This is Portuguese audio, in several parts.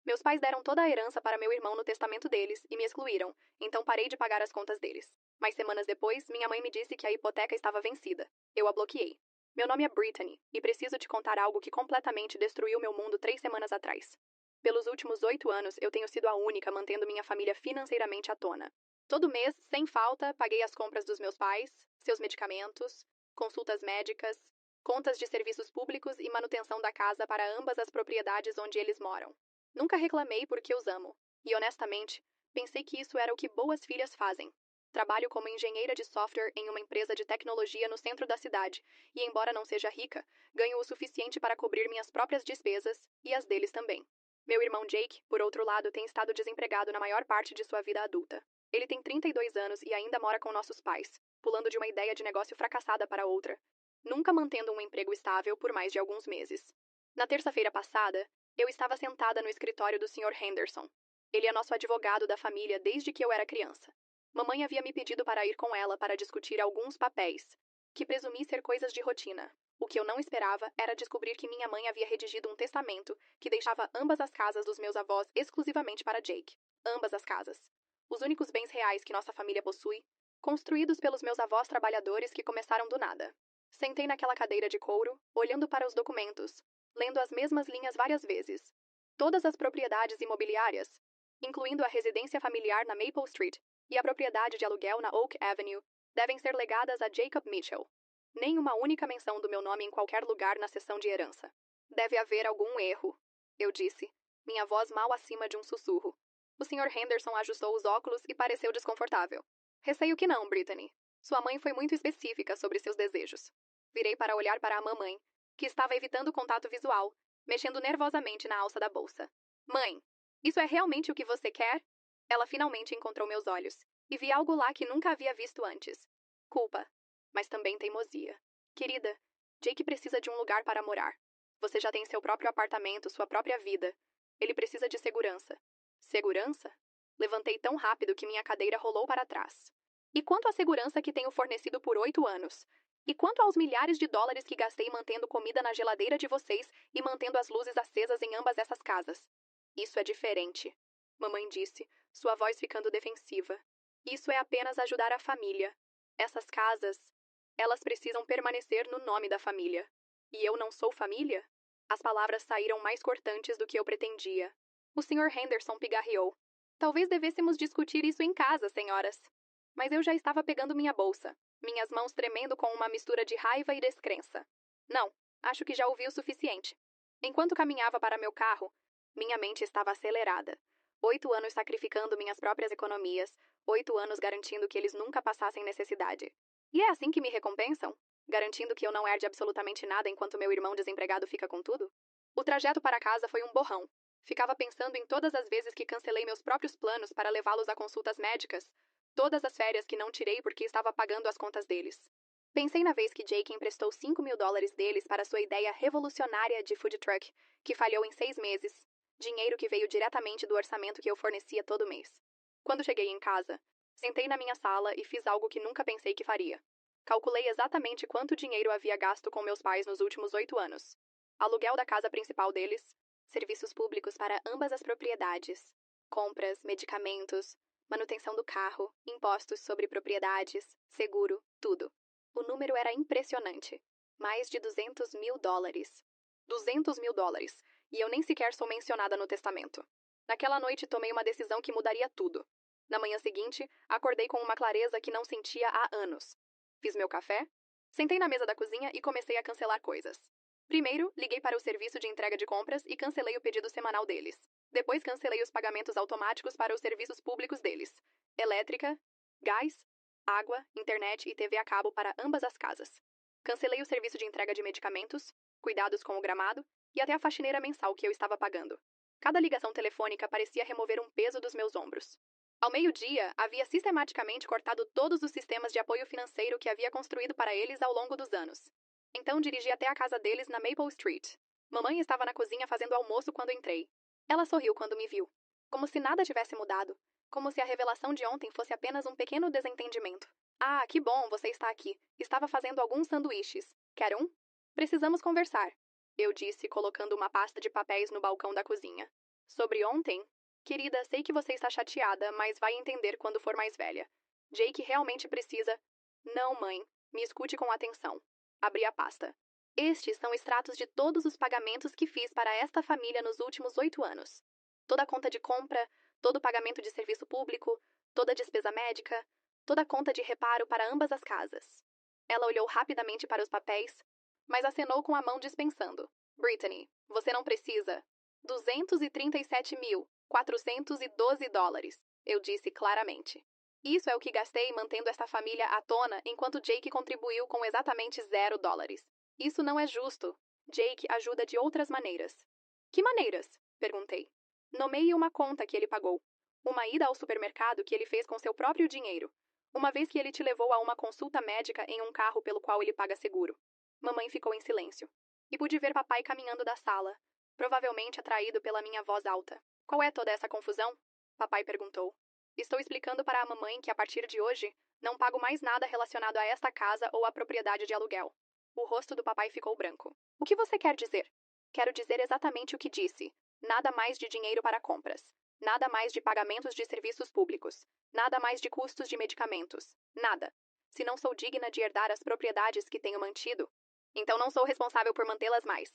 Meus pais deram toda a herança para meu irmão no testamento deles e me excluíram, então parei de pagar as contas deles. Mas semanas depois, minha mãe me disse que a hipoteca estava vencida. Eu a bloqueei. Meu nome é Brittany, e preciso te contar algo que completamente destruiu meu mundo 3 semanas atrás. Pelos últimos 8 anos, eu tenho sido a única mantendo minha família financeiramente à tona. Todo mês, sem falta, paguei as compras dos meus pais, seus medicamentos, consultas médicas, contas de serviços públicos e manutenção da casa para ambas as propriedades onde eles moram. Nunca reclamei porque os amo, e honestamente, pensei que isso era o que boas filhas fazem. Trabalho como engenheira de software em uma empresa de tecnologia no centro da cidade, e embora não seja rica, ganho o suficiente para cobrir minhas próprias despesas e as deles também. Meu irmão Jake, por outro lado, tem estado desempregado na maior parte de sua vida adulta. Ele tem 32 anos e ainda mora com nossos pais, pulando de uma ideia de negócio fracassada para outra, nunca mantendo um emprego estável por mais de alguns meses. Na terça-feira passada, eu estava sentada no escritório do Sr. Henderson. Ele é nosso advogado da família desde que eu era criança. Mamãe havia me pedido para ir com ela para discutir alguns papéis, que presumi ser coisas de rotina. O que eu não esperava era descobrir que minha mãe havia redigido um testamento que deixava ambas as casas dos meus avós exclusivamente para Jake. Ambas as casas. Os únicos bens reais que nossa família possui, construídos pelos meus avós trabalhadores que começaram do nada. Sentei naquela cadeira de couro, olhando para os documentos, lendo as mesmas linhas várias vezes. Todas as propriedades imobiliárias, incluindo a residência familiar na Maple Street e a propriedade de aluguel na Oak Avenue, devem ser legadas a Jacob Mitchell. Nem uma única menção do meu nome em qualquer lugar na seção de herança. Deve haver algum erro, eu disse, minha voz mal acima de um sussurro. O Sr. Henderson ajustou os óculos e pareceu desconfortável. Receio que não, Brittany. Sua mãe foi muito específica sobre seus desejos. Virei para olhar para a mamãe, que estava evitando o contato visual, mexendo nervosamente na alça da bolsa. Mãe, isso é realmente o que você quer? Ela finalmente encontrou meus olhos, e vi algo lá que nunca havia visto antes. Culpa, mas também teimosia. Querida, Jake precisa de um lugar para morar. Você já tem seu próprio apartamento, sua própria vida. Ele precisa de segurança. Segurança? Levantei tão rápido que minha cadeira rolou para trás. E quanto à segurança que tenho fornecido por 8 anos? E quanto aos milhares de dólares que gastei mantendo comida na geladeira de vocês e mantendo as luzes acesas em ambas essas casas? Isso é diferente, mamãe disse, sua voz ficando defensiva. Isso é apenas ajudar a família. Essas casas, elas precisam permanecer no nome da família. E eu não sou família? As palavras saíram mais cortantes do que eu pretendia. O Sr. Henderson pigarreou. Talvez devêssemos discutir isso em casa, senhoras. Mas eu já estava pegando minha bolsa, minhas mãos tremendo com uma mistura de raiva e descrença. Não, acho que já ouvi o suficiente. Enquanto caminhava para meu carro, minha mente estava acelerada. 8 anos sacrificando minhas próprias economias, 8 anos garantindo que eles nunca passassem necessidade. E é assim que me recompensam? Garantindo que eu não herde absolutamente nada enquanto meu irmão desempregado fica com tudo? O trajeto para casa foi um borrão. Ficava pensando em todas as vezes que cancelei meus próprios planos para levá-los a consultas médicas, todas as férias que não tirei porque estava pagando as contas deles. Pensei na vez que Jake emprestou $5.000 deles para sua ideia revolucionária de food truck, que falhou em 6 meses, dinheiro que veio diretamente do orçamento que eu fornecia todo mês. Quando cheguei em casa, sentei na minha sala e fiz algo que nunca pensei que faria. Calculei exatamente quanto dinheiro havia gasto com meus pais nos últimos 8 anos. Aluguel da casa principal deles, serviços públicos para ambas as propriedades, compras, medicamentos, manutenção do carro, impostos sobre propriedades, seguro, tudo. O número era impressionante. Mais de $200.000. $200.000. E eu nem sequer sou mencionada no testamento. Naquela noite tomei uma decisão que mudaria tudo. Na manhã seguinte, acordei com uma clareza que não sentia há anos. Fiz meu café, sentei na mesa da cozinha e comecei a cancelar coisas. Primeiro, liguei para o serviço de entrega de compras e cancelei o pedido semanal deles. Depois cancelei os pagamentos automáticos para os serviços públicos deles. Elétrica, gás, água, internet e TV a cabo para ambas as casas. Cancelei o serviço de entrega de medicamentos, cuidados com o gramado e até a faxineira mensal que eu estava pagando. Cada ligação telefônica parecia remover um peso dos meus ombros. Ao meio-dia, havia sistematicamente cortado todos os sistemas de apoio financeiro que havia construído para eles ao longo dos anos. Então dirigi até a casa deles na Maple Street. Mamãe estava na cozinha fazendo almoço quando entrei. Ela sorriu quando me viu. Como se nada tivesse mudado. Como se a revelação de ontem fosse apenas um pequeno desentendimento. Ah, que bom, você está aqui. Estava fazendo alguns sanduíches. Quer um? Precisamos conversar, eu disse, colocando uma pasta de papéis no balcão da cozinha. Sobre ontem? Querida, sei que você está chateada, mas vai entender quando for mais velha. Jake realmente precisa. Não, mãe. Me escute com atenção. Abri a pasta. Estes são extratos de todos os pagamentos que fiz para esta família nos últimos 8 anos. Toda a conta de compra, todo o pagamento de serviço público, toda a despesa médica, toda a conta de reparo para ambas as casas. Ela olhou rapidamente para os papéis, mas acenou com a mão dispensando. Brittany, você não precisa. 237.412 dólares, eu disse claramente. Isso é o que gastei mantendo esta família à tona enquanto Jake contribuiu com exatamente $0. Isso não é justo. Jake ajuda de outras maneiras. Que maneiras? Perguntei. Nomeie uma conta que ele pagou. Uma ida ao supermercado que ele fez com seu próprio dinheiro. Uma vez que ele te levou a uma consulta médica em um carro pelo qual ele paga seguro. Mamãe ficou em silêncio. E pude ver papai caminhando da sala, provavelmente atraído pela minha voz alta. Qual é toda essa confusão? Papai perguntou. Estou explicando para a mamãe que a partir de hoje não pago mais nada relacionado a esta casa ou à propriedade de aluguel. O rosto do papai ficou branco. O que você quer dizer? Quero dizer exatamente o que disse. Nada mais de dinheiro para compras. Nada mais de pagamentos de serviços públicos. Nada mais de custos de medicamentos. Nada. Se não sou digna de herdar as propriedades que tenho mantido, então não sou responsável por mantê-las mais.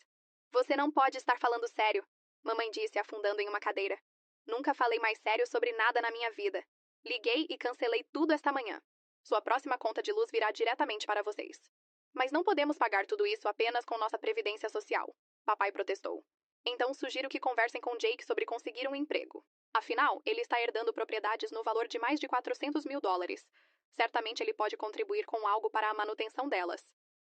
Você não pode estar falando sério, mamãe disse, afundando em uma cadeira. Nunca falei mais sério sobre nada na minha vida. Liguei e cancelei tudo esta manhã. Sua próxima conta de luz virá diretamente para vocês. Mas não podemos pagar tudo isso apenas com nossa previdência social, papai protestou. Então sugiro que conversem com Jake sobre conseguir um emprego. Afinal, ele está herdando propriedades no valor de mais de $400 mil. Certamente ele pode contribuir com algo para a manutenção delas.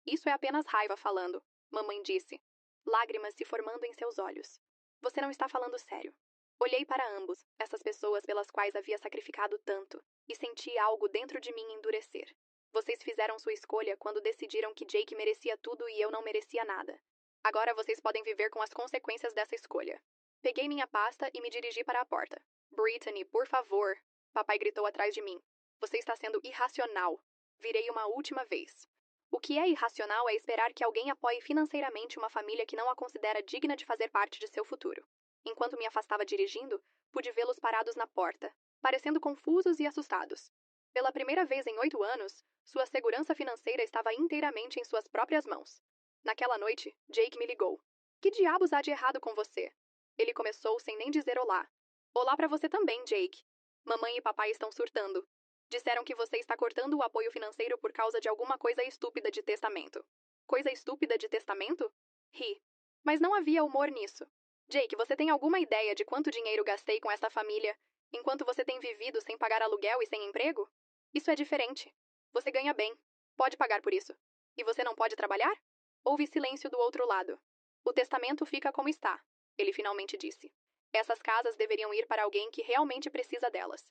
Isso é apenas raiva falando, mamãe disse, lágrimas se formando em seus olhos. Você não está falando sério. Olhei para ambos, essas pessoas pelas quais havia sacrificado tanto, e senti algo dentro de mim endurecer. Vocês fizeram sua escolha quando decidiram que Jake merecia tudo e eu não merecia nada. Agora vocês podem viver com as consequências dessa escolha. Peguei minha pasta e me dirigi para a porta. Brittany, por favor, papai gritou atrás de mim. Você está sendo irracional. Virei uma última vez. O que é irracional é esperar que alguém apoie financeiramente uma família que não a considera digna de fazer parte de seu futuro. Enquanto me afastava dirigindo, pude vê-los parados na porta, parecendo confusos e assustados. Pela primeira vez em 8 anos, sua segurança financeira estava inteiramente em suas próprias mãos. Naquela noite, Jake me ligou. Que diabos há de errado com você? Ele começou sem nem dizer olá. Olá para você também, Jake. Mamãe e papai estão surtando. Disseram que você está cortando o apoio financeiro por causa de alguma coisa estúpida de testamento. Coisa estúpida de testamento? Ri. Mas não havia humor nisso. Jake, você tem alguma ideia de quanto dinheiro gastei com esta família, enquanto você tem vivido sem pagar aluguel e sem emprego? Isso é diferente. Você ganha bem. Pode pagar por isso. E você não pode trabalhar? Houve silêncio do outro lado. O testamento fica como está, ele finalmente disse. Essas casas deveriam ir para alguém que realmente precisa delas.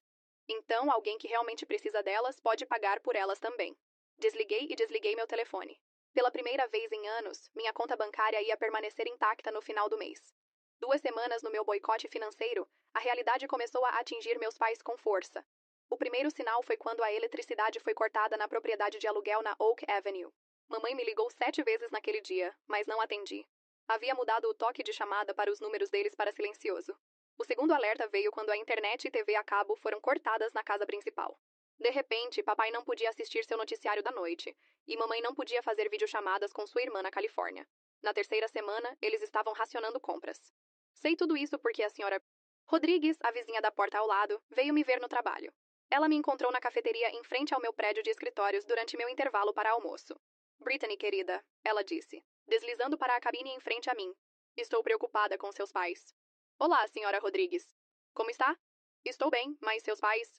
Então, alguém que realmente precisa delas pode pagar por elas também. Desliguei e desliguei meu telefone. Pela primeira vez em anos, minha conta bancária ia permanecer intacta no final do mês. 2 semanas no meu boicote financeiro, a realidade começou a atingir meus pais com força. O primeiro sinal foi quando a eletricidade foi cortada na propriedade de aluguel na Oak Avenue. Mamãe me ligou 7 vezes naquele dia, mas não atendi. Havia mudado o toque de chamada para os números deles para silencioso. O segundo alerta veio quando a internet e TV a cabo foram cortadas na casa principal. De repente, papai não podia assistir seu noticiário da noite, e mamãe não podia fazer videochamadas com sua irmã na Califórnia. Na terceira semana, eles estavam racionando compras. Sei tudo isso porque a senhora Rodrigues, a vizinha da porta ao lado, veio me ver no trabalho. Ela me encontrou na cafeteria em frente ao meu prédio de escritórios durante meu intervalo para almoço. Brittany, querida, ela disse, deslizando para a cabine em frente a mim. Estou preocupada com seus pais. Olá, senhora Rodrigues. Como está? Estou bem, mas seus pais...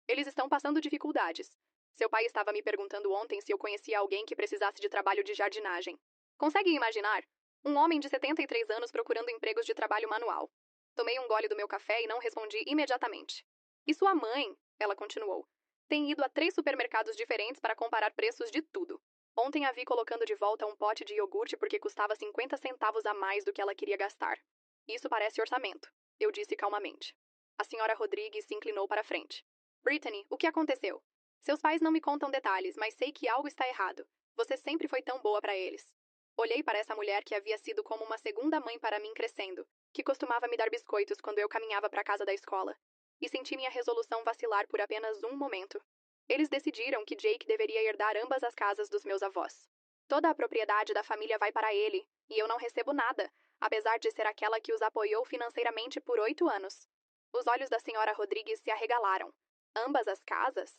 Eles estão passando dificuldades. Seu pai estava me perguntando ontem se eu conhecia alguém que precisasse de trabalho de jardinagem. Consegue imaginar? Um homem de 73 anos procurando empregos de trabalho manual. Tomei um gole do meu café e não respondi imediatamente. E sua mãe, ela continuou, tem ido a 3 supermercados diferentes para comparar preços de tudo. Ontem a vi colocando de volta um pote de iogurte porque custava 50 centavos a mais do que ela queria gastar. Isso parece orçamento, eu disse calmamente. A senhora Rodrigues se inclinou para frente. Brittany, o que aconteceu? Seus pais não me contam detalhes, mas sei que algo está errado. Você sempre foi tão boa para eles. Olhei para essa mulher que havia sido como uma segunda mãe para mim crescendo, que costumava me dar biscoitos quando eu caminhava para a casa da escola, e senti minha resolução vacilar por apenas um momento. Eles decidiram que Jake deveria herdar ambas as casas dos meus avós. Toda a propriedade da família vai para ele, e eu não recebo nada, apesar de ser aquela que os apoiou financeiramente por 8 anos. Os olhos da senhora Rodrigues se arregalaram. Ambas as casas?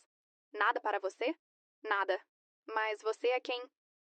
Nada para você? Nada. Mas você é quem?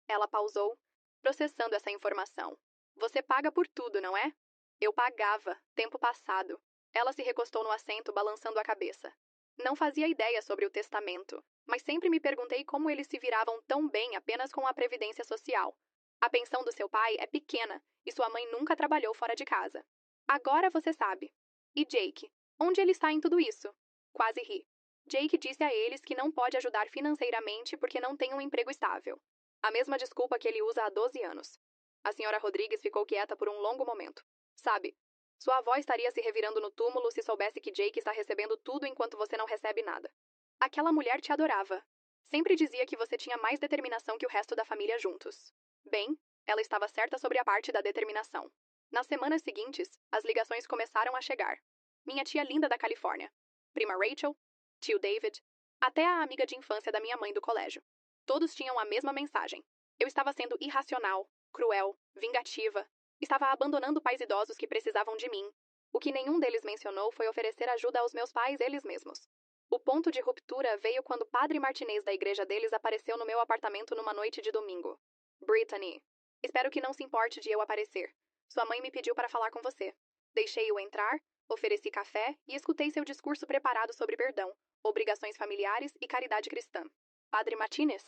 Ela pausou, processando essa informação. Você paga por tudo, não é? Eu pagava, tempo passado. Ela se recostou no assento, balançando a cabeça. Não fazia ideia sobre o testamento, mas sempre me perguntei como eles se viravam tão bem apenas com a previdência social. A pensão do seu pai é pequena e sua mãe nunca trabalhou fora de casa. Agora você sabe. E Jake? Onde ele está em tudo isso? Quase ri. Jake disse a eles que não pode ajudar financeiramente porque não tem um emprego estável. A mesma desculpa que ele usa há 12 anos. A senhora Rodrigues ficou quieta por um longo momento. Sabe, sua avó estaria se revirando no túmulo se soubesse que Jake está recebendo tudo enquanto você não recebe nada. Aquela mulher te adorava. Sempre dizia que você tinha mais determinação que o resto da família juntos. Bem, ela estava certa sobre a parte da determinação. Nas semanas seguintes, as ligações começaram a chegar. Minha tia linda da Califórnia, prima Rachel, tio David, até a amiga de infância da minha mãe do colégio. Todos tinham a mesma mensagem. Eu estava sendo irracional, cruel, vingativa. Estava abandonando pais idosos que precisavam de mim. O que nenhum deles mencionou foi oferecer ajuda aos meus pais eles mesmos. O ponto de ruptura veio quando o padre martinês da igreja deles apareceu no meu apartamento numa noite de domingo. Brittany, espero que não se importe de eu aparecer. Sua mãe me pediu para falar com você. Deixei-o entrar, ofereci café e escutei seu discurso preparado sobre perdão, obrigações familiares e caridade cristã. Padre Martinez?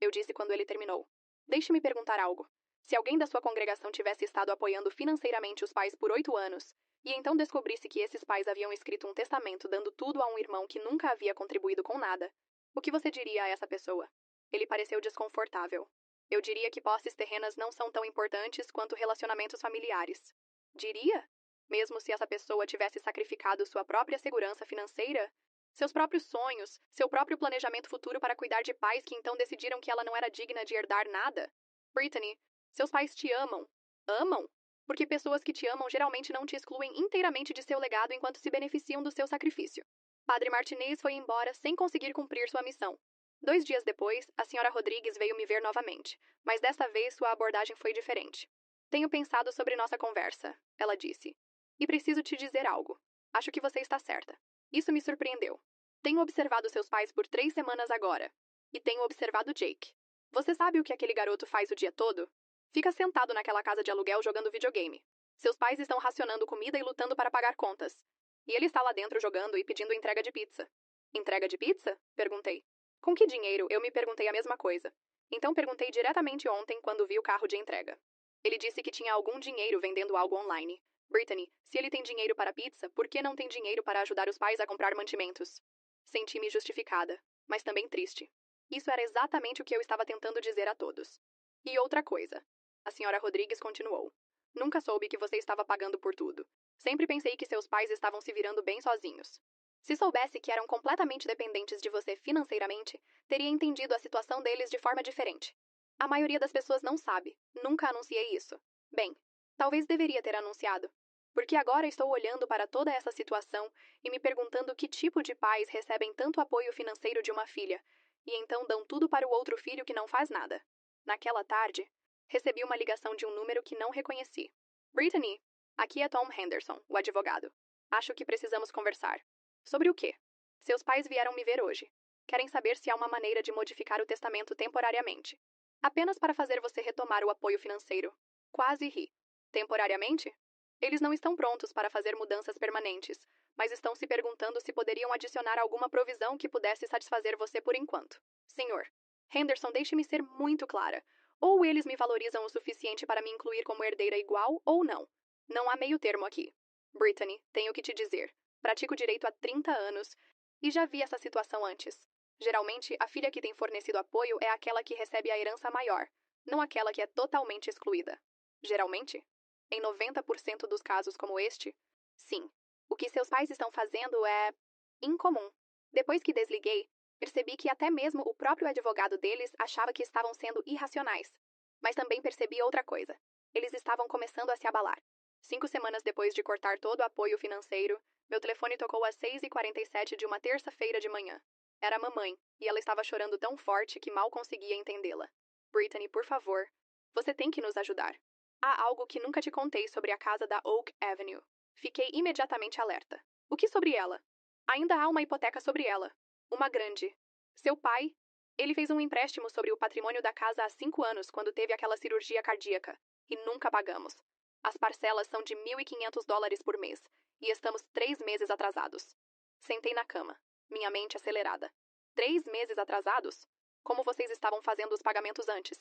Eu disse quando ele terminou. Deixe-me perguntar algo. Se alguém da sua congregação tivesse estado apoiando financeiramente os pais por 8 anos, e então descobrisse que esses pais haviam escrito um testamento dando tudo a um irmão que nunca havia contribuído com nada, o que você diria a essa pessoa? Ele pareceu desconfortável. Eu diria que posses terrenas não são tão importantes quanto relacionamentos familiares. Diria? Mesmo se essa pessoa tivesse sacrificado sua própria segurança financeira? Seus próprios sonhos, seu próprio planejamento futuro para cuidar de pais que então decidiram que ela não era digna de herdar nada? Brittany, seus pais te amam. Amam? Porque pessoas que te amam geralmente não te excluem inteiramente de seu legado enquanto se beneficiam do seu sacrifício. Padre Martinez foi embora sem conseguir cumprir sua missão. 2 dias depois, a senhora Rodrigues veio me ver novamente, mas desta vez sua abordagem foi diferente. Tenho pensado sobre nossa conversa, ela disse. E preciso te dizer algo. Acho que você está certa. Isso me surpreendeu. Tenho observado seus pais por 3 semanas agora. E tenho observado Jake. Você sabe o que aquele garoto faz o dia todo? Fica sentado naquela casa de aluguel jogando videogame. Seus pais estão racionando comida e lutando para pagar contas. E ele está lá dentro jogando e pedindo entrega de pizza. Entrega de pizza? Perguntei. Com que dinheiro? Eu me perguntei a mesma coisa. Então perguntei diretamente ontem quando vi o carro de entrega. Ele disse que tinha algum dinheiro vendendo algo online. Brittany, se ele tem dinheiro para pizza, por que não tem dinheiro para ajudar os pais a comprar mantimentos? Senti-me justificada, mas também triste. Isso era exatamente o que eu estava tentando dizer a todos. E outra coisa. A senhora Rodrigues continuou. Nunca soube que você estava pagando por tudo. Sempre pensei que seus pais estavam se virando bem sozinhos. Se soubesse que eram completamente dependentes de você financeiramente, teria entendido a situação deles de forma diferente. A maioria das pessoas não sabe. Nunca anunciei isso. Bem, talvez deveria ter anunciado. Porque agora estou olhando para toda essa situação e me perguntando que tipo de pais recebem tanto apoio financeiro de uma filha, e então dão tudo para o outro filho que não faz nada. Naquela tarde, recebi uma ligação de um número que não reconheci. Brittany, aqui é Tom Henderson, o advogado. Acho que precisamos conversar. Sobre o quê? Seus pais vieram me ver hoje. Querem saber se há uma maneira de modificar o testamento temporariamente. Apenas para fazer você retomar o apoio financeiro. Quase ri. Temporariamente? Eles não estão prontos para fazer mudanças permanentes, mas estão se perguntando se poderiam adicionar alguma provisão que pudesse satisfazer você por enquanto. Senhor, Henderson, deixe-me ser muito clara. Ou eles me valorizam o suficiente para me incluir como herdeira igual, ou não. Não há meio termo aqui. Brittany, tenho que te dizer. Pratico direito há 30 anos e já vi essa situação antes. Geralmente, a filha que tem fornecido apoio é aquela que recebe a herança maior, não aquela que é totalmente excluída. Geralmente? Em 90% dos casos como este, sim. O que seus pais estão fazendo é incomum. Depois que desliguei, percebi que até mesmo o próprio advogado deles achava que estavam sendo irracionais. Mas também percebi outra coisa. Eles estavam começando a se abalar. 5 semanas depois de cortar todo o apoio financeiro, meu telefone tocou às 6h47 de uma terça-feira de manhã. Era a mamãe, e ela estava chorando tão forte que mal conseguia entendê-la. Brittany, por favor, você tem que nos ajudar. Há algo que nunca te contei sobre a casa da Oak Avenue. Fiquei imediatamente alerta. O que sobre ela? Ainda há uma hipoteca sobre ela. Uma grande. Seu pai? Ele fez um empréstimo sobre o patrimônio da casa há 5 anos, quando teve aquela cirurgia cardíaca. E nunca pagamos. As parcelas são de $1.500 por mês. E estamos 3 meses atrasados. Sentei na cama, minha mente acelerada. 3 meses atrasados? Como vocês estavam fazendo os pagamentos antes?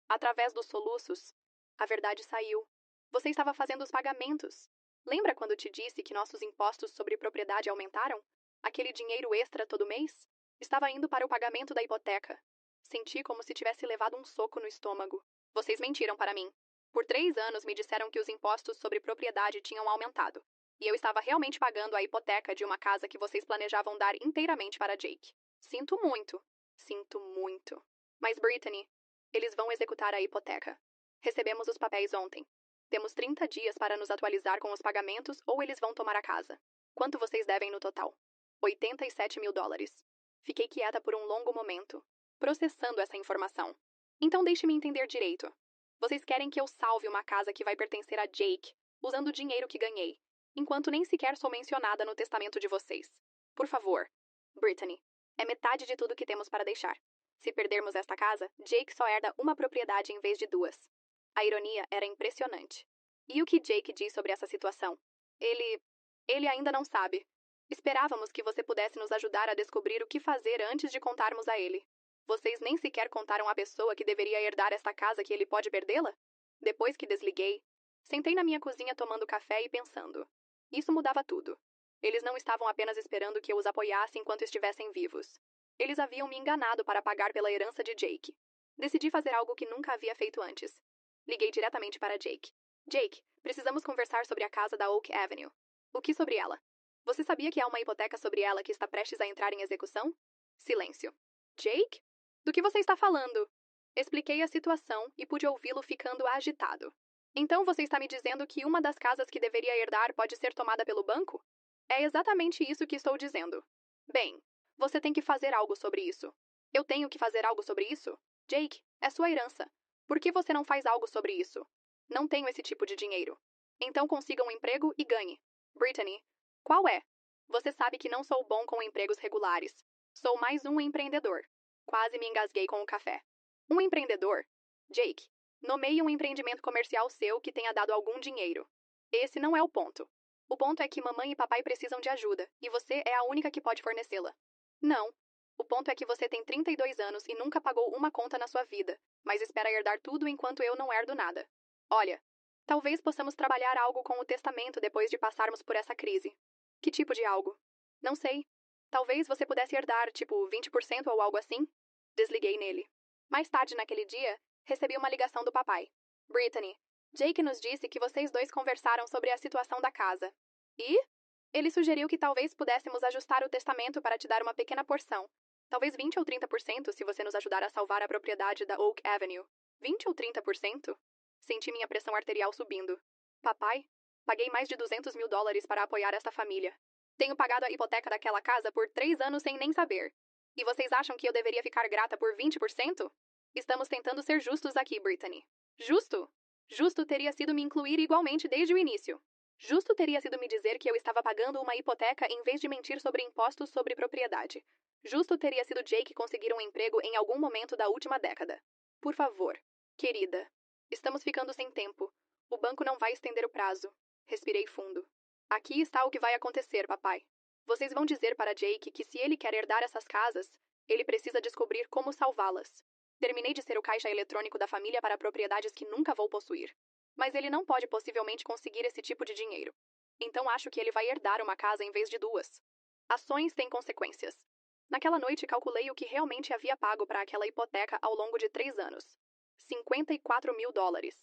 Através dos soluços, a verdade saiu. Você estava fazendo os pagamentos. Lembra quando te disse que nossos impostos sobre propriedade aumentaram? Aquele dinheiro extra todo mês? Estava indo para o pagamento da hipoteca. Senti como se tivesse levado um soco no estômago. Vocês mentiram para mim. Por 3 anos me disseram que os impostos sobre propriedade tinham aumentado. E eu estava realmente pagando a hipoteca de uma casa que vocês planejavam dar inteiramente para Jake. Sinto muito. Sinto muito. Mas Brittany, eles vão executar a hipoteca. Recebemos os papéis ontem. Temos 30 dias para nos atualizar com os pagamentos ou eles vão tomar a casa. Quanto vocês devem no total? $87.000. Fiquei quieta por um longo momento, processando essa informação. Então deixe-me entender direito. Vocês querem que eu salve uma casa que vai pertencer a Jake, usando o dinheiro que ganhei, enquanto nem sequer sou mencionada no testamento de vocês. Por favor, Brittany, é metade de tudo que temos para deixar. Se perdermos esta casa, Jake só herda uma propriedade em vez de 2. A ironia era impressionante. E o que Jake diz sobre essa situação? Ele ainda não sabe. Esperávamos que você pudesse nos ajudar a descobrir o que fazer antes de contarmos a ele. Vocês nem sequer contaram à pessoa que deveria herdar esta casa que ele pode perdê-la? Depois que desliguei, sentei na minha cozinha tomando café e pensando. Isso mudava tudo. Eles não estavam apenas esperando que eu os apoiasse enquanto estivessem vivos. Eles haviam me enganado para pagar pela herança de Jake. Decidi fazer algo que nunca havia feito antes. Liguei diretamente para Jake. Jake, precisamos conversar sobre a casa da Oak Avenue. O que sobre ela? Você sabia que há uma hipoteca sobre ela que está prestes a entrar em execução? Silêncio. Jake? Do que você está falando? Expliquei a situação e pude ouvi-lo ficando agitado. Então você está me dizendo que uma das casas que deveria herdar pode ser tomada pelo banco? É exatamente isso que estou dizendo. Bem, você tem que fazer algo sobre isso. Eu tenho que fazer algo sobre isso? Jake, é sua herança. Por que você não faz algo sobre isso? Não tenho esse tipo de dinheiro. Então consiga um emprego e ganhe. Brittany, qual é? Você sabe que não sou bom com empregos regulares. Sou mais um empreendedor. Quase me engasguei com o café. Um empreendedor? Jake, nomeie um empreendimento comercial seu que tenha dado algum dinheiro. Esse não é o ponto. O ponto é que mamãe e papai precisam de ajuda, e você é a única que pode fornecê-la. Não. O ponto é que você tem 32 anos e nunca pagou uma conta na sua vida, mas espera herdar tudo enquanto eu não herdo nada. Olha, talvez possamos trabalhar algo com o testamento depois de passarmos por essa crise. Que tipo de algo? Não sei. Talvez você pudesse herdar, tipo, 20% ou algo assim? Desliguei nele. Mais tarde naquele dia, recebi uma ligação do papai. Brittany, Jake nos disse que vocês dois conversaram sobre a situação da casa. E? Ele sugeriu que talvez pudéssemos ajustar o testamento para te dar uma pequena porção. Talvez 20 ou 30% se você nos ajudar a salvar a propriedade da Oak Avenue. 20 ou 30%? Senti minha pressão arterial subindo. Papai, paguei mais de $200.000 para apoiar esta família. Tenho pagado a hipoteca daquela casa por 3 anos sem nem saber. E vocês acham que eu deveria ficar grata por 20%? Estamos tentando ser justos aqui, Brittany. Justo? Justo teria sido me incluir igualmente desde o início. Justo teria sido me dizer que eu estava pagando uma hipoteca em vez de mentir sobre impostos sobre propriedade. Justo teria sido Jake conseguir um emprego em algum momento da última década. Por favor, querida. Estamos ficando sem tempo. O banco não vai estender o prazo. Respirei fundo. Aqui está o que vai acontecer, papai. Vocês vão dizer para Jake que se ele quer herdar essas casas, ele precisa descobrir como salvá-las. Terminei de ser o caixa eletrônico da família para propriedades que nunca vou possuir. Mas ele não pode possivelmente conseguir esse tipo de dinheiro. Então acho que ele vai herdar uma casa em vez de 2. Ações têm consequências. Naquela noite calculei o que realmente havia pago para aquela hipoteca ao longo de 3 anos. $54.000.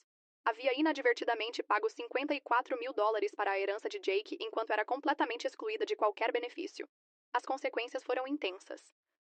Havia inadvertidamente pago $54.000 para a herança de Jake enquanto era completamente excluída de qualquer benefício. As consequências foram intensas.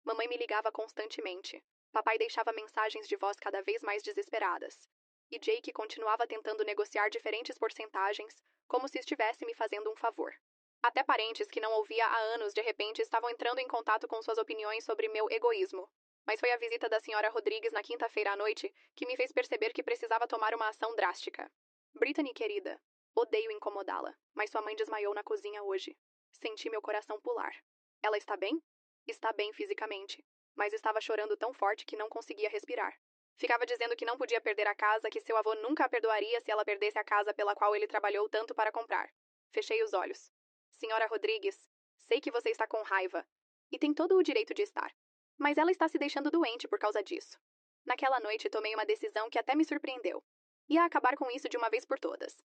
Mamãe me ligava constantemente. Papai deixava mensagens de voz cada vez mais desesperadas. e Jake continuava tentando negociar diferentes porcentagens, como se estivesse me fazendo um favor. Até parentes que não ouvia há anos de repente estavam entrando em contato com suas opiniões sobre meu egoísmo. Mas foi a visita da senhora Rodrigues na quinta-feira à noite que me fez perceber que precisava tomar uma ação drástica. Brittany, querida, odeio incomodá-la, mas sua mãe desmaiou na cozinha hoje. Senti meu coração pular. Ela está bem? Está bem fisicamente, mas estava chorando tão forte que não conseguia respirar. Ficava dizendo que não podia perder a casa, que seu avô nunca a perdoaria se ela perdesse a casa pela qual ele trabalhou tanto para comprar. Fechei os olhos. Senhora Rodrigues, sei que você está com raiva, e tem todo o direito de estar. Mas ela está se deixando doente por causa disso. Naquela noite tomei uma decisão que até me surpreendeu. Ia acabar com isso de uma vez por todas,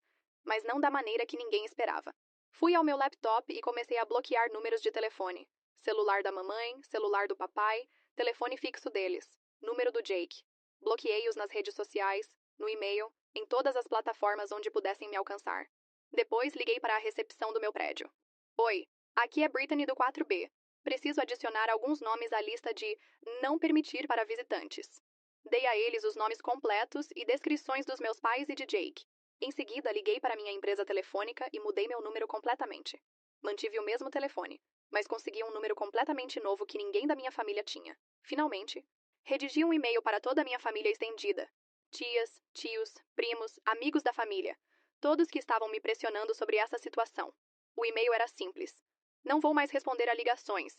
mas não da maneira que ninguém esperava. Fui ao meu laptop e comecei a bloquear números de telefone. Celular da mamãe, celular do papai, telefone fixo deles, número do Jake. Bloqueei-os nas redes sociais, no e-mail, em todas as plataformas onde pudessem me alcançar. Depois liguei para a recepção do meu prédio. Oi, aqui é Brittany do 4B. Preciso adicionar alguns nomes à lista de não permitir para visitantes. Dei a eles os nomes completos e descrições dos meus pais e de Jake. Em seguida, liguei para minha empresa telefônica e mudei meu número completamente. Mantive o mesmo telefone, mas consegui um número completamente novo que ninguém da minha família tinha. Finalmente, redigi um e-mail para toda a minha família estendida. Tias, tios, primos, amigos da família. Todos que estavam me pressionando sobre essa situação. O e-mail era simples. Não vou mais responder a ligações,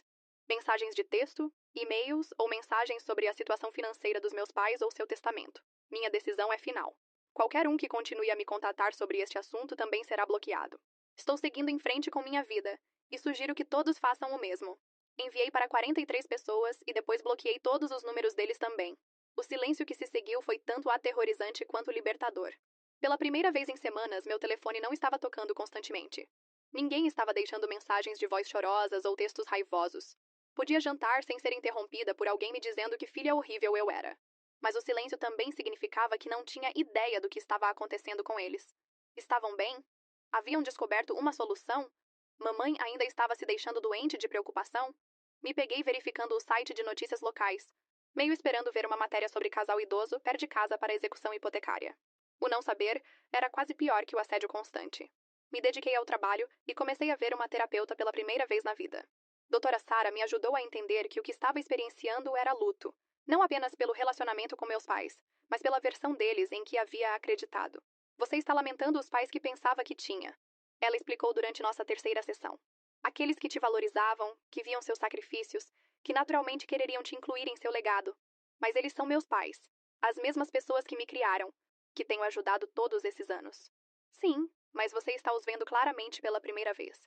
mensagens de texto, e-mails ou mensagens sobre a situação financeira dos meus pais ou seu testamento. Minha decisão é final. Qualquer um que continue a me contatar sobre este assunto também será bloqueado. Estou seguindo em frente com minha vida e sugiro que todos façam o mesmo. Enviei para 43 pessoas e depois bloqueei todos os números deles também. O silêncio que se seguiu foi tanto aterrorizante quanto libertador. Pela primeira vez em semanas, meu telefone não estava tocando constantemente. Ninguém estava deixando mensagens de voz chorosas ou textos raivosos. Podia jantar sem ser interrompida por alguém me dizendo que filha horrível eu era. Mas o silêncio também significava que não tinha ideia do que estava acontecendo com eles. Estavam bem? Haviam descoberto uma solução? Mamãe ainda estava se deixando doente de preocupação? Me peguei verificando o site de notícias locais, meio esperando ver uma matéria sobre casal idoso perde casa para execução hipotecária. O não saber era quase pior que o assédio constante. Me dediquei ao trabalho e comecei a ver uma terapeuta pela primeira vez na vida. Doutora Sarah me ajudou a entender que o que estava experienciando era luto, não apenas pelo relacionamento com meus pais, mas pela versão deles em que havia acreditado. Você está lamentando os pais que pensava que tinha. Ela explicou durante nossa terceira sessão. Aqueles que te valorizavam, que viam seus sacrifícios, que naturalmente quereriam te incluir em seu legado. Mas eles são meus pais, as mesmas pessoas que me criaram, que tenho ajudado todos esses anos. Sim, mas você está os vendo claramente pela primeira vez.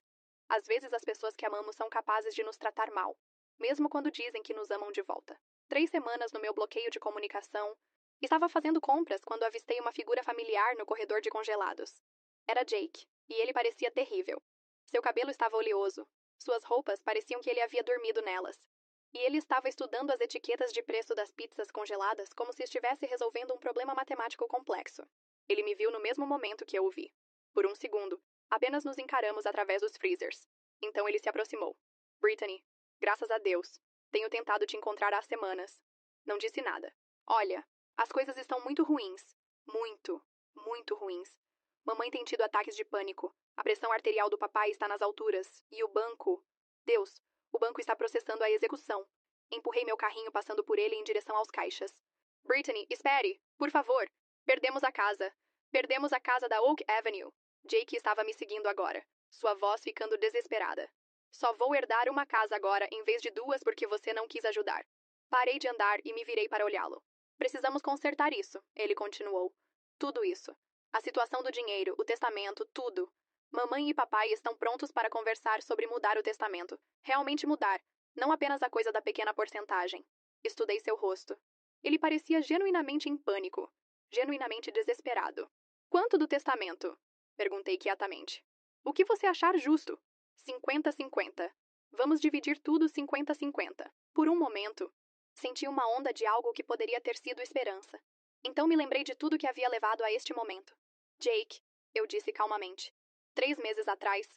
Às vezes as pessoas que amamos são capazes de nos tratar mal, mesmo quando dizem que nos amam de volta. 3 semanas no meu bloqueio de comunicação, estava fazendo compras quando avistei uma figura familiar no corredor de congelados. Era Jake, e ele parecia terrível. Seu cabelo estava oleoso, suas roupas pareciam que ele havia dormido nelas. E ele estava estudando as etiquetas de preço das pizzas congeladas como se estivesse resolvendo um problema matemático complexo. Ele me viu no mesmo momento que eu o vi. Por um segundo, apenas nos encaramos através dos freezers. Então ele se aproximou. Brittany, graças a Deus. Tenho tentado te encontrar há semanas. Não disse nada. Olha, as coisas estão muito ruins. Muito, muito ruins. Mamãe tem tido ataques de pânico. A pressão arterial do papai está nas alturas. E o banco... Deus, o banco está processando a execução. Empurrei meu carrinho passando por ele em direção aos caixas. Brittany, espere! Por favor! Perdemos a casa. Perdemos a casa da Oak Avenue. Jake estava me seguindo agora, sua voz ficando desesperada. Só vou herdar uma casa agora em vez de 2 porque você não quis ajudar. Parei de andar e me virei para olhá-lo. Precisamos consertar isso, ele continuou. Tudo isso. A situação do dinheiro, o testamento, tudo. Mamãe e papai estão prontos para conversar sobre mudar o testamento. Realmente mudar, não apenas a coisa da pequena porcentagem. Estudei seu rosto. Ele parecia genuinamente em pânico, genuinamente desesperado. Quanto do testamento? Perguntei quietamente. O que você achar justo? 50-50. Vamos dividir tudo 50-50. Por um momento, senti uma onda de algo que poderia ter sido esperança. Então me lembrei de tudo que havia levado a este momento. Jake, eu disse calmamente. 3 meses atrás,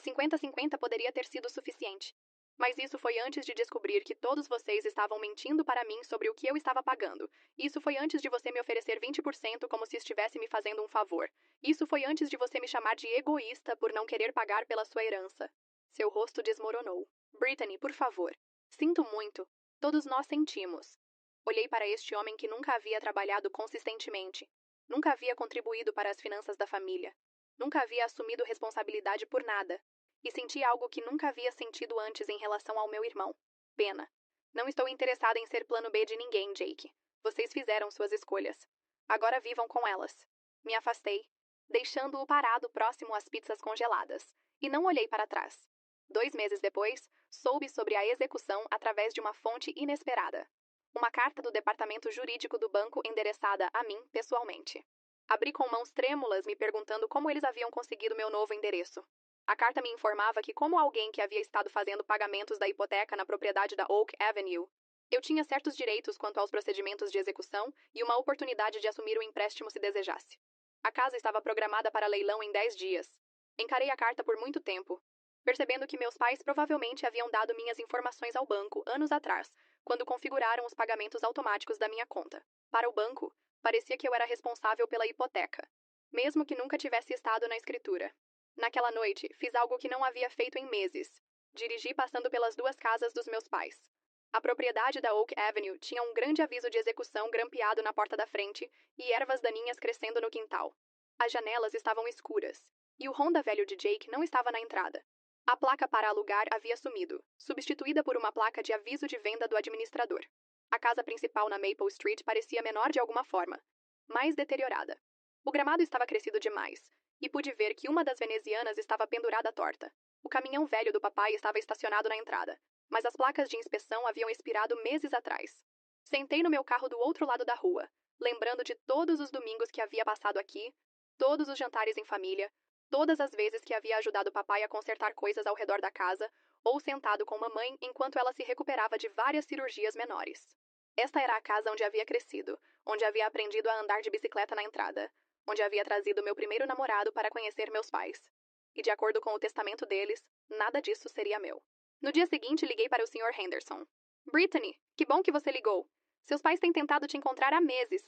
50-50 poderia ter sido suficiente. Mas isso foi antes de descobrir que todos vocês estavam mentindo para mim sobre o que eu estava pagando. Isso foi antes de você me oferecer 20% como se estivesse me fazendo um favor. Isso foi antes de você me chamar de egoísta por não querer pagar pela sua herança. Seu rosto desmoronou. Brittany, por favor. Sinto muito. Todos nós sentimos. Olhei para este homem que nunca havia trabalhado consistentemente. Nunca havia contribuído para as finanças da família. Nunca havia assumido responsabilidade por nada. E senti algo que nunca havia sentido antes em relação ao meu irmão. Pena. Não estou interessada em ser plano B de ninguém, Jake. Vocês fizeram suas escolhas. Agora vivam com elas. Me afastei, deixando-o parado próximo às pizzas congeladas, e não olhei para trás. 2 meses depois, soube sobre a execução através de uma fonte inesperada. Uma carta do departamento jurídico do banco endereçada a mim pessoalmente. Abri com mãos trêmulas, me perguntando como eles haviam conseguido meu novo endereço. A carta me informava que, como alguém que havia estado fazendo pagamentos da hipoteca na propriedade da Oak Avenue, eu tinha certos direitos quanto aos procedimentos de execução e uma oportunidade de assumir o empréstimo se desejasse. A casa estava programada para leilão em 10 dias. Encarei a carta por muito tempo, percebendo que meus pais provavelmente haviam dado minhas informações ao banco anos atrás, quando configuraram os pagamentos automáticos da minha conta. Para o banco, parecia que eu era responsável pela hipoteca, mesmo que nunca tivesse estado na escritura. Naquela noite, fiz algo que não havia feito em meses. Dirigi passando pelas 2 casas dos meus pais. A propriedade da Oak Avenue tinha um grande aviso de execução grampeado na porta da frente e ervas daninhas crescendo no quintal. As janelas estavam escuras, e o Honda velho de Jake não estava na entrada. A placa para alugar havia sumido, substituída por uma placa de aviso de venda do administrador. A casa principal na Maple Street parecia menor de alguma forma, mais deteriorada. O gramado estava crescido demais, e pude ver que uma das venezianas estava pendurada torta. O caminhão velho do papai estava estacionado na entrada, mas as placas de inspeção haviam expirado meses atrás. Sentei no meu carro do outro lado da rua, lembrando de todos os domingos que havia passado aqui, todos os jantares em família, todas as vezes que havia ajudado o papai a consertar coisas ao redor da casa, ou sentado com mamãe enquanto ela se recuperava de várias cirurgias menores. Esta era a casa onde havia crescido, onde havia aprendido a andar de bicicleta na entrada, onde havia trazido meu primeiro namorado para conhecer meus pais. E de acordo com o testamento deles, nada disso seria meu. No dia seguinte, liguei para o Sr. Henderson. Brittany, que bom que você ligou. Seus pais têm tentado te encontrar há meses.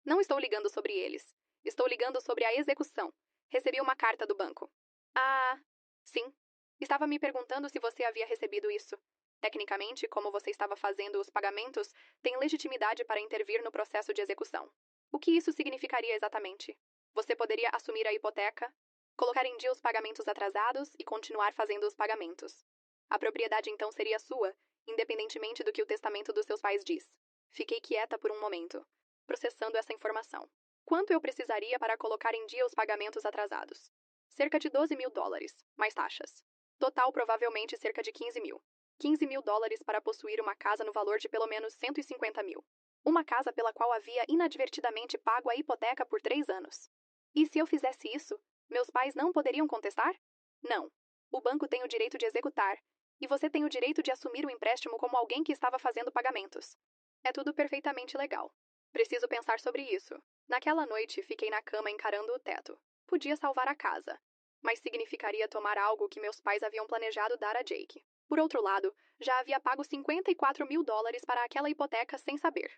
Não estou ligando sobre eles. Estou ligando sobre a execução. Recebi uma carta do banco. Ah, sim. Estava me perguntando se você havia recebido isso. Tecnicamente, como você estava fazendo os pagamentos, tem legitimidade para intervir no processo de execução. O que isso significaria exatamente? Você poderia assumir a hipoteca, colocar em dia os pagamentos atrasados e continuar fazendo os pagamentos. A propriedade então seria sua, independentemente do que o testamento dos seus pais diz. Fiquei quieta por um momento, processando essa informação. Quanto eu precisaria para colocar em dia os pagamentos atrasados? Cerca de $12.000, mais taxas. Total provavelmente cerca de 15 mil. 15 mil dólares para possuir uma casa no valor de pelo menos 150 mil. Uma casa pela qual havia inadvertidamente pago a hipoteca por 3 anos. E se eu fizesse isso, meus pais não poderiam contestar? Não. O banco tem o direito de executar, e você tem o direito de assumir o empréstimo como alguém que estava fazendo pagamentos. É tudo perfeitamente legal. Preciso pensar sobre isso. Naquela noite, fiquei na cama encarando o teto. Podia salvar a casa, mas significaria tomar algo que meus pais haviam planejado dar a Jake. Por outro lado, já havia pago 54 mil dólares para aquela hipoteca sem saber.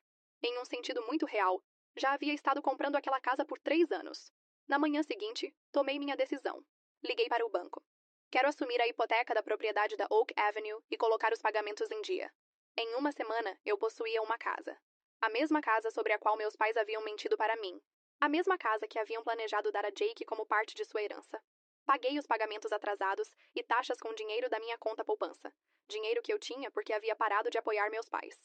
Em um sentido muito real, já havia estado comprando aquela casa por 3 anos. Na manhã seguinte, tomei minha decisão. Liguei para o banco. Quero assumir a hipoteca da propriedade da Oak Avenue e colocar os pagamentos em dia. Em uma semana, eu possuía uma casa. A mesma casa sobre a qual meus pais haviam mentido para mim. A mesma casa que haviam planejado dar a Jake como parte de sua herança. Paguei os pagamentos atrasados e taxas com dinheiro da minha conta poupança. Dinheiro que eu tinha porque havia parado de apoiar meus pais.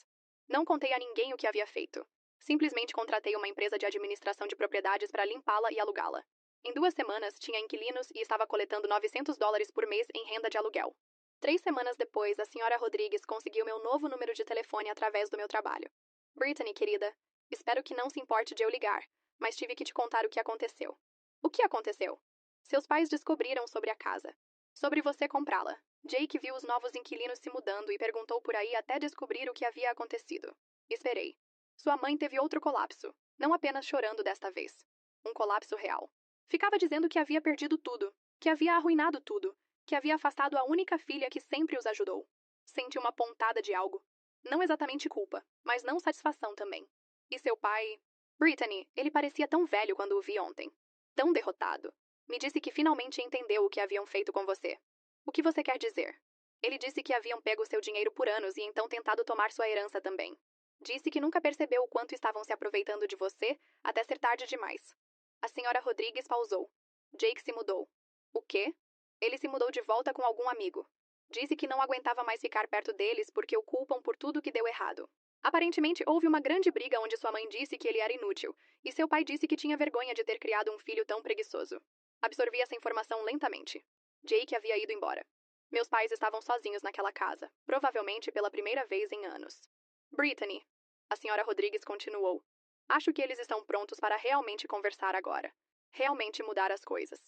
Não contei a ninguém o que havia feito. Simplesmente contratei uma empresa de administração de propriedades para limpá-la e alugá-la. Em 2 semanas, tinha inquilinos e estava coletando $900 por mês em renda de aluguel. 3 semanas depois, a senhora Rodrigues conseguiu meu novo número de telefone através do meu trabalho. Brittany, querida, espero que não se importe de eu ligar, mas tive que te contar o que aconteceu. O que aconteceu? Seus pais descobriram sobre a casa. Sobre você comprá-la. Jake viu os novos inquilinos se mudando e perguntou por aí até descobrir o que havia acontecido. Esperei. Sua mãe teve outro colapso, não apenas chorando desta vez. Um colapso real. Ficava dizendo que havia perdido tudo, que havia arruinado tudo, que havia afastado a única filha que sempre os ajudou. Senti uma pontada de algo. Não exatamente culpa, mas não satisfação também. E seu pai? Brittany, ele parecia tão velho quando o vi ontem. Tão derrotado. Me disse que finalmente entendeu o que haviam feito com você. O que você quer dizer? Ele disse que haviam pego seu dinheiro por anos e então tentado tomar sua herança também. Disse que nunca percebeu o quanto estavam se aproveitando de você até ser tarde demais. A senhora Rodrigues pausou. Jake se mudou. O quê? Ele se mudou de volta com algum amigo. Disse que não aguentava mais ficar perto deles porque o culpam por tudo que deu errado. Aparentemente, houve uma grande briga onde sua mãe disse que ele era inútil, e seu pai disse que tinha vergonha de ter criado um filho tão preguiçoso. Absorvi essa informação lentamente. Jake havia ido embora. Meus pais estavam sozinhos naquela casa, provavelmente pela primeira vez em anos. Brittany, a senhora Rodrigues continuou. Acho que eles estão prontos para realmente conversar agora. Realmente mudar as coisas.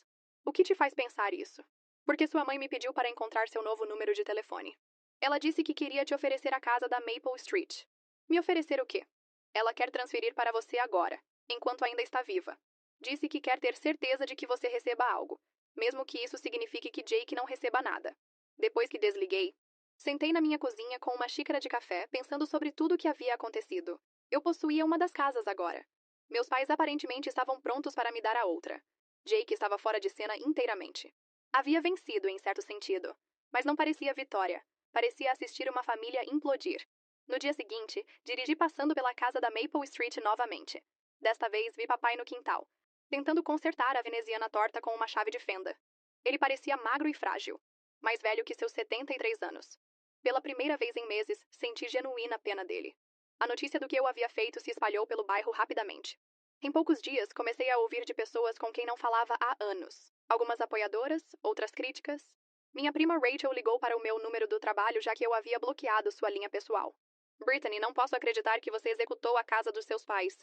O que te faz pensar isso? Porque sua mãe me pediu para encontrar seu novo número de telefone. Ela disse que queria te oferecer a casa da Maple Street. Me oferecer o quê? Ela quer transferir para você agora, enquanto ainda está viva. Disse que quer ter certeza de que você receba algo, mesmo que isso signifique que Jake não receba nada. Depois que desliguei, sentei na minha cozinha com uma xícara de café, pensando sobre tudo o que havia acontecido. Eu possuía uma das casas agora. Meus pais aparentemente estavam prontos para me dar a outra. Jake estava fora de cena inteiramente. Havia vencido, em certo sentido. Mas não parecia vitória. Parecia assistir uma família implodir. No dia seguinte, dirigi passando pela casa da Maple Street novamente. Desta vez, vi papai no quintal, tentando consertar a veneziana torta com uma chave de fenda. Ele parecia magro e frágil, mais velho que seus 73 anos. Pela primeira vez em meses, senti genuína pena dele. A notícia do que eu havia feito se espalhou pelo bairro rapidamente. Em poucos dias, comecei a ouvir de pessoas com quem não falava há anos. Algumas apoiadoras, outras críticas. Minha prima Rachel ligou para o meu número do trabalho já que eu havia bloqueado sua linha pessoal. Brittany, não posso acreditar que você executou a casa dos seus pais.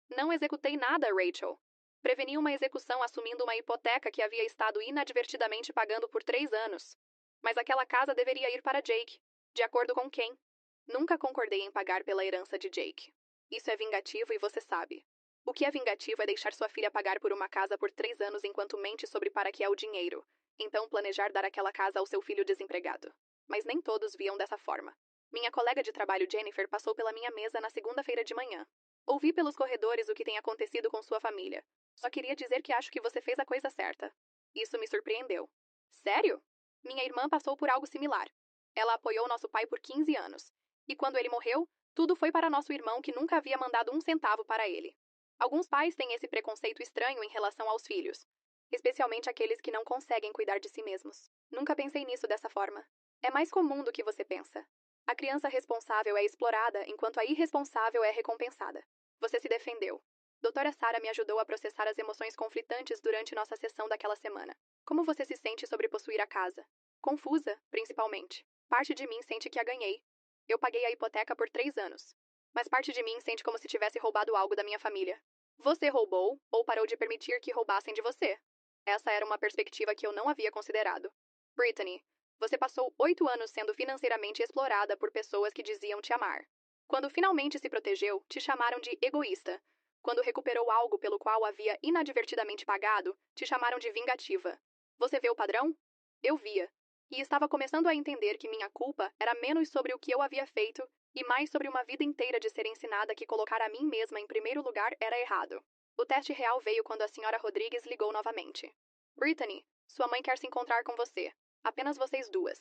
Não executei nada, Rachel. Preveni uma execução assumindo uma hipoteca que havia estado inadvertidamente pagando por 3 anos. Mas aquela casa deveria ir para Jake. De acordo com quem? Nunca concordei em pagar pela herança de Jake. Isso é vingativo e você sabe. O que é vingativo é deixar sua filha pagar por uma casa por 3 anos enquanto mente sobre para que é o dinheiro. Então planejar dar aquela casa ao seu filho desempregado. Mas nem todos viam dessa forma. Minha colega de trabalho Jennifer passou pela minha mesa na segunda-feira de manhã. Ouvi pelos corredores o que tem acontecido com sua família. Só queria dizer que acho que você fez a coisa certa. Isso me surpreendeu. Sério? Minha irmã passou por algo similar. Ela apoiou nosso pai por 15 anos. E quando ele morreu, tudo foi para nosso irmão que nunca havia mandado um centavo para ele. Alguns pais têm esse preconceito estranho em relação aos filhos, especialmente aqueles que não conseguem cuidar de si mesmos. Nunca pensei nisso dessa forma. É mais comum do que você pensa. A criança responsável é explorada enquanto a irresponsável é recompensada. Você se defendeu. Doutora Sarah me ajudou a processar as emoções conflitantes durante nossa sessão daquela semana. Como você se sente sobre possuir a casa? Confusa, principalmente. Parte de mim sente que a ganhei. Eu paguei a hipoteca por 3 anos. Mas parte de mim sente como se tivesse roubado algo da minha família. Você roubou ou parou de permitir que roubassem de você? Essa era uma perspectiva que eu não havia considerado. Brittany, você passou 8 anos sendo financeiramente explorada por pessoas que diziam te amar. Quando finalmente se protegeu, te chamaram de egoísta. Quando recuperou algo pelo qual havia inadvertidamente pagado, te chamaram de vingativa. Você vê o padrão? Eu via. E estava começando a entender que minha culpa era menos sobre o que eu havia feito e mais sobre uma vida inteira de ser ensinada que colocar a mim mesma em primeiro lugar era errado. O teste real veio quando a senhora Rodrigues ligou novamente. Brittany, sua mãe quer se encontrar com você. Apenas vocês duas.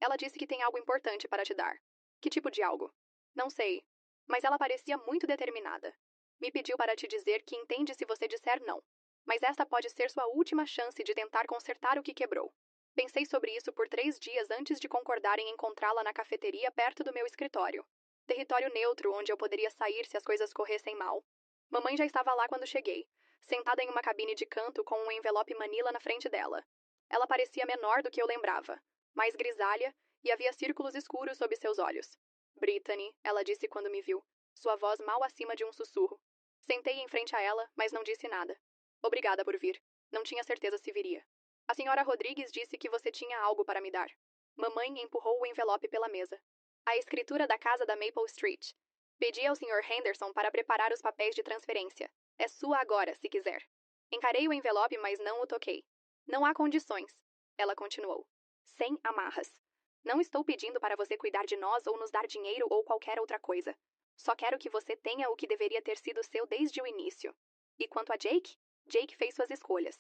Ela disse que tem algo importante para te dar. Que tipo de algo? Não sei. Mas ela parecia muito determinada. Me pediu para te dizer que entende se você disser não. Mas esta pode ser sua última chance de tentar consertar o que quebrou. Pensei sobre isso por 3 dias antes de concordar em encontrá-la na cafeteria perto do meu escritório. Território neutro onde eu poderia sair se as coisas corressem mal. Mamãe já estava lá quando cheguei, sentada em uma cabine de canto com um envelope manila na frente dela. Ela parecia menor do que eu lembrava, mais grisalha, e havia círculos escuros sob seus olhos. Brittany, ela disse quando me viu, sua voz mal acima de um sussurro. Sentei em frente a ela, mas não disse nada. Obrigada por vir. Não tinha certeza se viria. A senhora Rodrigues disse que você tinha algo para me dar. Mamãe empurrou o envelope pela mesa. A escritura da casa da Maple Street. Pedi ao Sr. Henderson para preparar os papéis de transferência. É sua agora, se quiser. Encarei o envelope, mas não o toquei. Não há condições. Ela continuou. Sem amarras. Não estou pedindo para você cuidar de nós ou nos dar dinheiro ou qualquer outra coisa. Só quero que você tenha o que deveria ter sido seu desde o início. E quanto a Jake? Jake fez suas escolhas.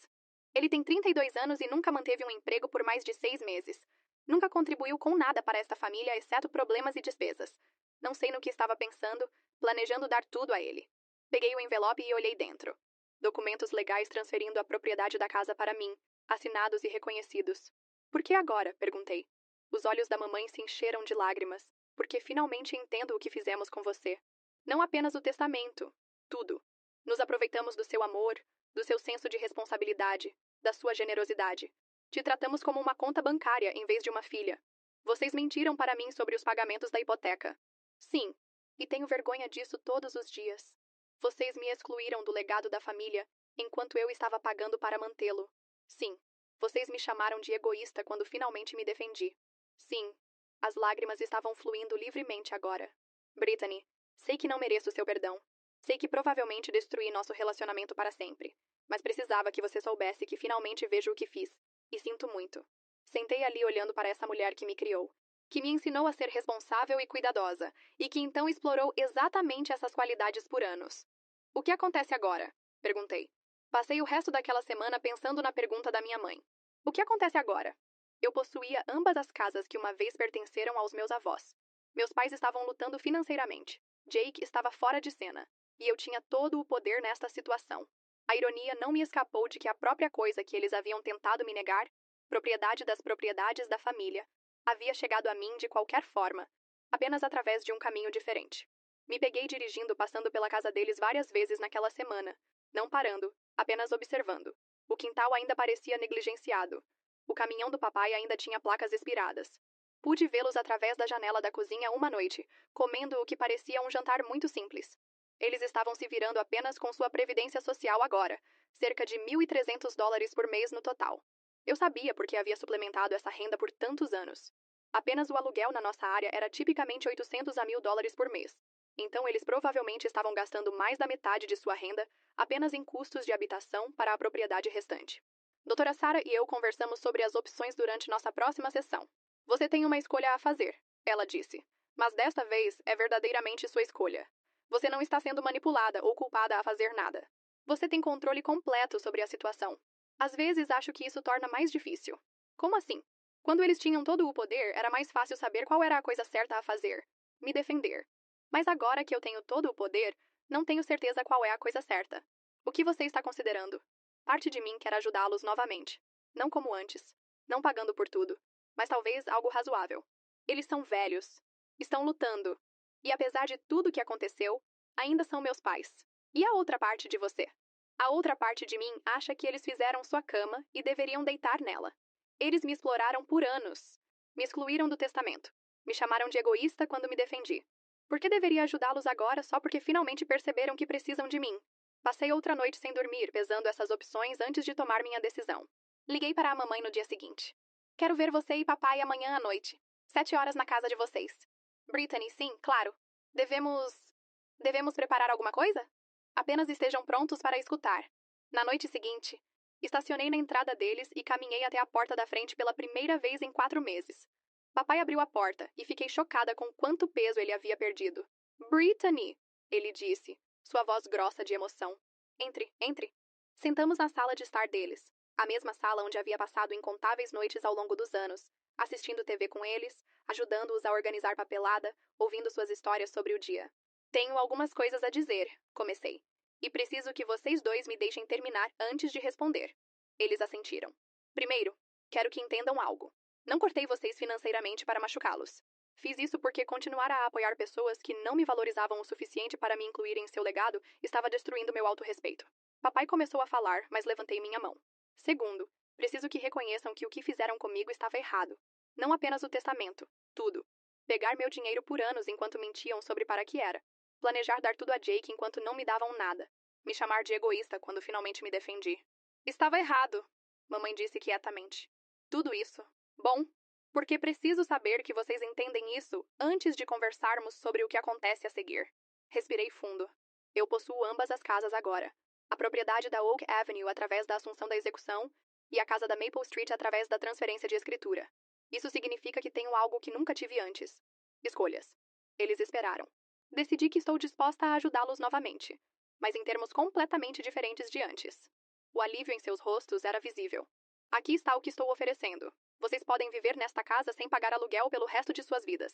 Ele tem 32 anos e nunca manteve um emprego por mais de 6 meses. Nunca contribuiu com nada para esta família, exceto problemas e despesas. Não sei no que estava pensando, planejando dar tudo a ele. Peguei o envelope e olhei dentro. Documentos legais transferindo a propriedade da casa para mim, assinados e reconhecidos. Por que agora? Perguntei. Os olhos da mamãe se encheram de lágrimas, porque finalmente entendo o que fizemos com você. Não apenas o testamento, tudo. Nos aproveitamos do seu amor, do seu senso de responsabilidade, da sua generosidade. Te tratamos como uma conta bancária em vez de uma filha. Vocês mentiram para mim sobre os pagamentos da hipoteca. Sim, e tenho vergonha disso todos os dias. Vocês me excluíram do legado da família enquanto eu estava pagando para mantê-lo. Sim, vocês me chamaram de egoísta quando finalmente me defendi. Sim, as lágrimas estavam fluindo livremente agora. Brittany, sei que não mereço seu perdão. Sei que provavelmente destruí nosso relacionamento para sempre. Mas precisava que você soubesse que finalmente vejo o que fiz. E sinto muito. Sentei ali olhando para essa mulher que me criou, que me ensinou a ser responsável e cuidadosa, e que então explorou exatamente essas qualidades por anos. O que acontece agora? Perguntei. Passei o resto daquela semana pensando na pergunta da minha mãe. O que acontece agora? Eu possuía ambas as casas que uma vez pertenceram aos meus avós. Meus pais estavam lutando financeiramente. Jake estava fora de cena. E eu tinha todo o poder nesta situação. A ironia não me escapou de que a própria coisa que eles haviam tentado me negar, propriedade das propriedades da família, havia chegado a mim de qualquer forma, apenas através de um caminho diferente. Me peguei dirigindo passando pela casa deles várias vezes naquela semana, não parando, apenas observando. O quintal ainda parecia negligenciado. O caminhão do papai ainda tinha placas expiradas. Pude vê-los através da janela da cozinha uma noite, comendo o que parecia um jantar muito simples. Eles estavam se virando apenas com sua previdência social agora, cerca de $1.300 por mês no total. Eu sabia porque havia suplementado essa renda por tantos anos. Apenas o aluguel na nossa área era tipicamente $800 a $1.000 por mês. Então eles provavelmente estavam gastando mais da metade de sua renda apenas em custos de habitação para a propriedade restante. Doutora Sarah e eu conversamos sobre as opções durante nossa próxima sessão. Você tem uma escolha a fazer, ela disse. Mas desta vez é verdadeiramente sua escolha. Você não está sendo manipulada ou culpada a fazer nada. Você tem controle completo sobre a situação. Às vezes acho que isso torna mais difícil. Como assim? Quando eles tinham todo o poder, era mais fácil saber qual era a coisa certa a fazer. Me defender. Mas agora que eu tenho todo o poder, não tenho certeza qual é a coisa certa. O que você está considerando? Parte de mim quer ajudá-los novamente. Não como antes. Não pagando por tudo. Mas talvez algo razoável. Eles são velhos. Estão lutando. E apesar de tudo que aconteceu, ainda são meus pais. E a outra parte de você? A outra parte de mim acha que eles fizeram sua cama e deveriam deitar nela. Eles me exploraram por anos. Me excluíram do testamento. Me chamaram de egoísta quando me defendi. Por que deveria ajudá-los agora só porque finalmente perceberam que precisam de mim? Passei outra noite sem dormir, pesando essas opções antes de tomar minha decisão. Liguei para a mamãe no dia seguinte. Quero ver você e papai amanhã à noite. 7 horas na casa de vocês. Brittany, sim, claro. Devemos preparar alguma coisa? Apenas estejam prontos para escutar. Na noite seguinte, estacionei na entrada deles e caminhei até a porta da frente pela primeira vez em 4 meses. Papai abriu a porta e fiquei chocada com quanto peso ele havia perdido. Brittany, ele disse, sua voz grossa de emoção. Entre, entre. Sentamos na sala de estar deles, a mesma sala onde havia passado incontáveis noites ao longo dos anos, assistindo TV com eles, ajudando-os a organizar papelada, ouvindo suas histórias sobre o dia. Tenho algumas coisas a dizer, comecei. E preciso que vocês dois me deixem terminar antes de responder. Eles assentiram. Primeiro, quero que entendam algo. Não cortei vocês financeiramente para machucá-los. Fiz isso porque continuar a apoiar pessoas que não me valorizavam o suficiente para me incluir em seu legado estava destruindo meu autorrespeito. Papai começou a falar, mas levantei minha mão. Segundo, preciso que reconheçam que o que fizeram comigo estava errado. Não apenas o testamento, tudo. Pegar meu dinheiro por anos enquanto mentiam sobre para que era. Planejar dar tudo a Jake enquanto não me davam nada. Me chamar de egoísta quando finalmente me defendi. Estava errado, mamãe disse quietamente. Tudo isso. Bom, porque preciso saber que vocês entendem isso antes de conversarmos sobre o que acontece a seguir. Respirei fundo. Eu possuo ambas as casas agora. A propriedade da Oak Avenue através da assunção da execução e a casa da Maple Street através da transferência de escritura. Isso significa que tenho algo que nunca tive antes. Escolhas. Eles esperaram. Decidi que estou disposta a ajudá-los novamente, mas em termos completamente diferentes de antes. O alívio em seus rostos era visível. Aqui está o que estou oferecendo. Vocês podem viver nesta casa sem pagar aluguel pelo resto de suas vidas.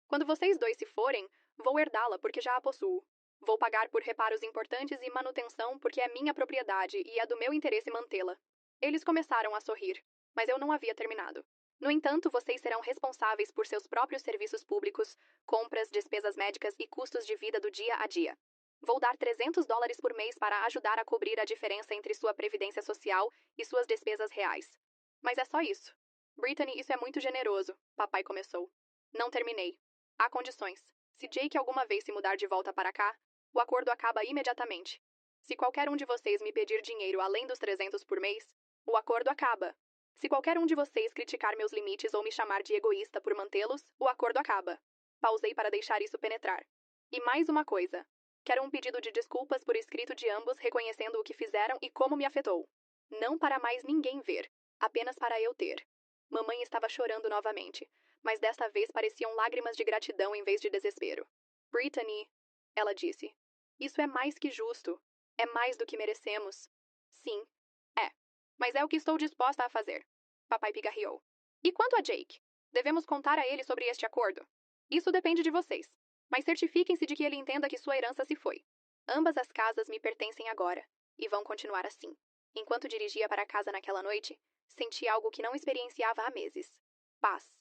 Quando vocês dois se forem, vou herdá-la porque já a possuo. Vou pagar por reparos importantes e manutenção porque é minha propriedade e é do meu interesse mantê-la. Eles começaram a sorrir, mas eu não havia terminado. No entanto, vocês serão responsáveis por seus próprios serviços públicos, compras, despesas médicas e custos de vida do dia a dia. Vou dar $300 por mês para ajudar a cobrir a diferença entre sua previdência social e suas despesas reais. Mas é só isso. Brittany, isso é muito generoso, papai começou. Não terminei. Há condições. Se Jake alguma vez se mudar de volta para cá, o acordo acaba imediatamente. Se qualquer um de vocês me pedir dinheiro além dos 300 por mês, o acordo acaba. Se qualquer um de vocês criticar meus limites ou me chamar de egoísta por mantê-los, o acordo acaba. Pausei para deixar isso penetrar. E mais uma coisa. Quero um pedido de desculpas por escrito de ambos reconhecendo o que fizeram e como me afetou. Não para mais ninguém ver, apenas para eu ter. Mamãe estava chorando novamente, mas desta vez pareciam lágrimas de gratidão em vez de desespero. Brittany, ela disse. Isso é mais que justo. É mais do que merecemos. Sim, é. Mas é o que estou disposta a fazer. Papai pigarreou. E quanto a Jake? Devemos contar a ele sobre este acordo? Isso depende de vocês. Mas certifiquem-se de que ele entenda que sua herança se foi. Ambas as casas me pertencem agora, e vão continuar assim. Enquanto dirigia para casa naquela noite, senti algo que não experienciava há meses. Paz.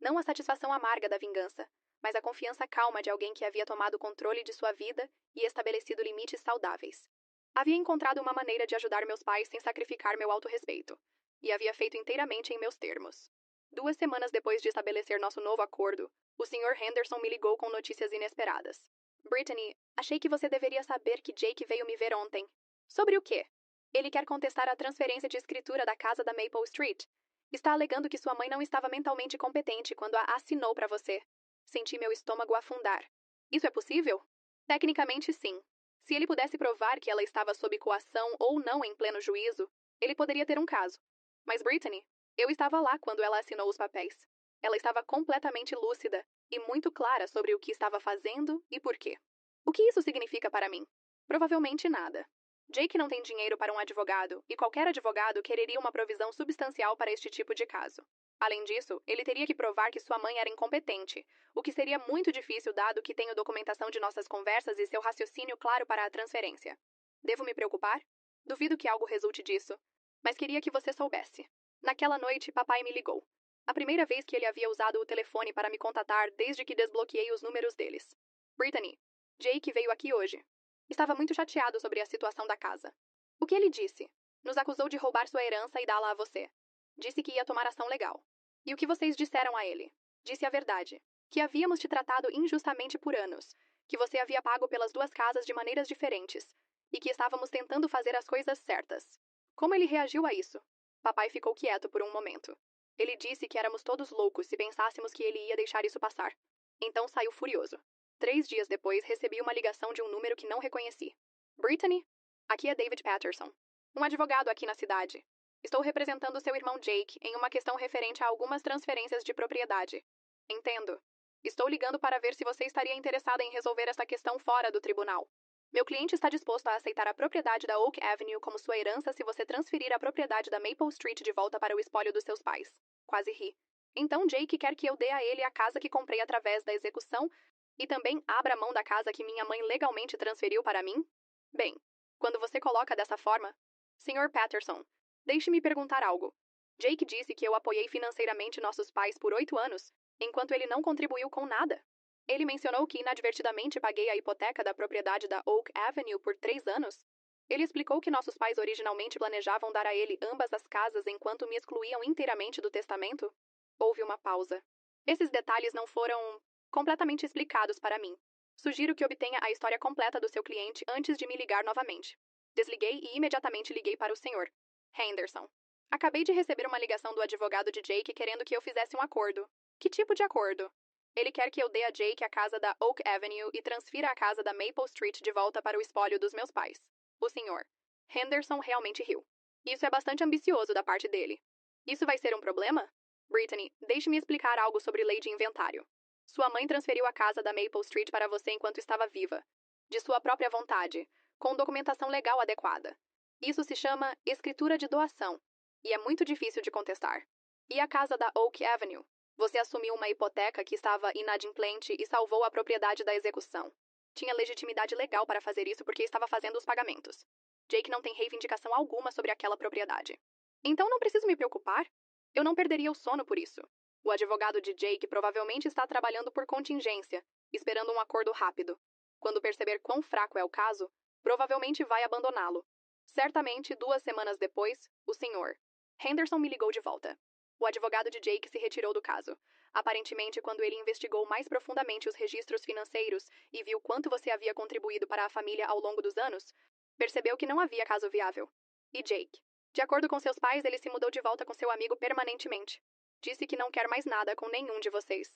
Não a satisfação amarga da vingança, mas a confiança calma de alguém que havia tomado controle de sua vida e estabelecido limites saudáveis. Havia encontrado uma maneira de ajudar meus pais sem sacrificar meu autorrespeito, e havia feito inteiramente em meus termos. 2 semanas depois de estabelecer nosso novo acordo, o Sr. Henderson me ligou com notícias inesperadas. Brittany, achei que você deveria saber que Jake veio me ver ontem. Sobre o quê? Ele quer contestar a transferência de escritura da casa da Maple Street. Está alegando que sua mãe não estava mentalmente competente quando a assinou para você. Senti meu estômago afundar. Isso é possível? Tecnicamente, sim. Se ele pudesse provar que ela estava sob coação ou não em pleno juízo, ele poderia ter um caso. Mas Brittany, eu estava lá quando ela assinou os papéis. Ela estava completamente lúcida e muito clara sobre o que estava fazendo e por quê. O que isso significa para mim? Provavelmente nada. Jake não tem dinheiro para um advogado, e qualquer advogado quereria uma provisão substancial para este tipo de caso. Além disso, ele teria que provar que sua mãe era incompetente, o que seria muito difícil dado que tenho documentação de nossas conversas e seu raciocínio claro para a transferência. Devo me preocupar? Duvido que algo resulte disso, mas queria que você soubesse. Naquela noite, papai me ligou. A primeira vez que ele havia usado o telefone para me contatar desde que desbloqueei os números deles. Brittany, Jake veio aqui hoje. Estava muito chateado sobre a situação da casa. O que ele disse? Nos acusou de roubar sua herança e dá-la a você. Disse que ia tomar ação legal. E o que vocês disseram a ele? Disse a verdade. Que havíamos te tratado injustamente por anos. Que você havia pago pelas 2 casas de maneiras diferentes. E que estávamos tentando fazer as coisas certas. Como ele reagiu a isso? Papai ficou quieto por um momento. Ele disse que éramos todos loucos se pensássemos que ele ia deixar isso passar. Então saiu furioso. 3 dias depois, recebi uma ligação de um número que não reconheci. Brittany? Aqui é David Patterson. Um advogado aqui na cidade. Estou representando seu irmão Jake em uma questão referente a algumas transferências de propriedade. Entendo. Estou ligando para ver se você estaria interessada em resolver esta questão fora do tribunal. Meu cliente está disposto a aceitar a propriedade da Oak Avenue como sua herança se você transferir a propriedade da Maple Street de volta para o espólio dos seus pais. Quase ri. Então Jake quer que eu dê a ele a casa que comprei através da execução e também abra mão da casa que minha mãe legalmente transferiu para mim? Bem, quando você coloca dessa forma... Sr. Patterson, deixe-me perguntar algo. Jake disse que eu apoiei financeiramente nossos pais por 8 anos, enquanto ele não contribuiu com nada. Ele mencionou que inadvertidamente paguei a hipoteca da propriedade da Oak Avenue por 3 anos. Ele explicou que nossos pais originalmente planejavam dar a ele ambas as casas enquanto me excluíam inteiramente do testamento. Houve uma pausa. Esses detalhes não foram completamente explicados para mim. Sugiro que obtenha a história completa do seu cliente antes de me ligar novamente. Desliguei e imediatamente liguei para o Sr. Henderson. Acabei de receber uma ligação do advogado de Jake querendo que eu fizesse um acordo. Que tipo de acordo? Ele quer que eu dê a Jake a casa da Oak Avenue e transfira a casa da Maple Street de volta para o espólio dos meus pais. O Sr. Henderson realmente riu. Isso é bastante ambicioso da parte dele. Isso vai ser um problema? Brittany, deixe-me explicar algo sobre lei de inventário. Sua mãe transferiu a casa da Maple Street para você enquanto estava viva, de sua própria vontade, com documentação legal adequada. Isso se chama escritura de doação, e é muito difícil de contestar. E a casa da Oak Avenue? Você assumiu uma hipoteca que estava inadimplente e salvou a propriedade da execução. Tinha legitimidade legal para fazer isso porque estava fazendo os pagamentos. Jake não tem reivindicação alguma sobre aquela propriedade. Então não preciso me preocupar? Eu não perderia o sono por isso. O advogado de Jake provavelmente está trabalhando por contingência, esperando um acordo rápido. Quando perceber quão fraco é o caso, provavelmente vai abandoná-lo. Certamente, 2 semanas depois, o Sr. Henderson me ligou de volta. O advogado de Jake se retirou do caso. Aparentemente, quando ele investigou mais profundamente os registros financeiros e viu quanto você havia contribuído para a família ao longo dos anos, percebeu que não havia caso viável. E Jake? De acordo com seus pais, ele se mudou de volta com seu amigo permanentemente. Disse que não quer mais nada com nenhum de vocês.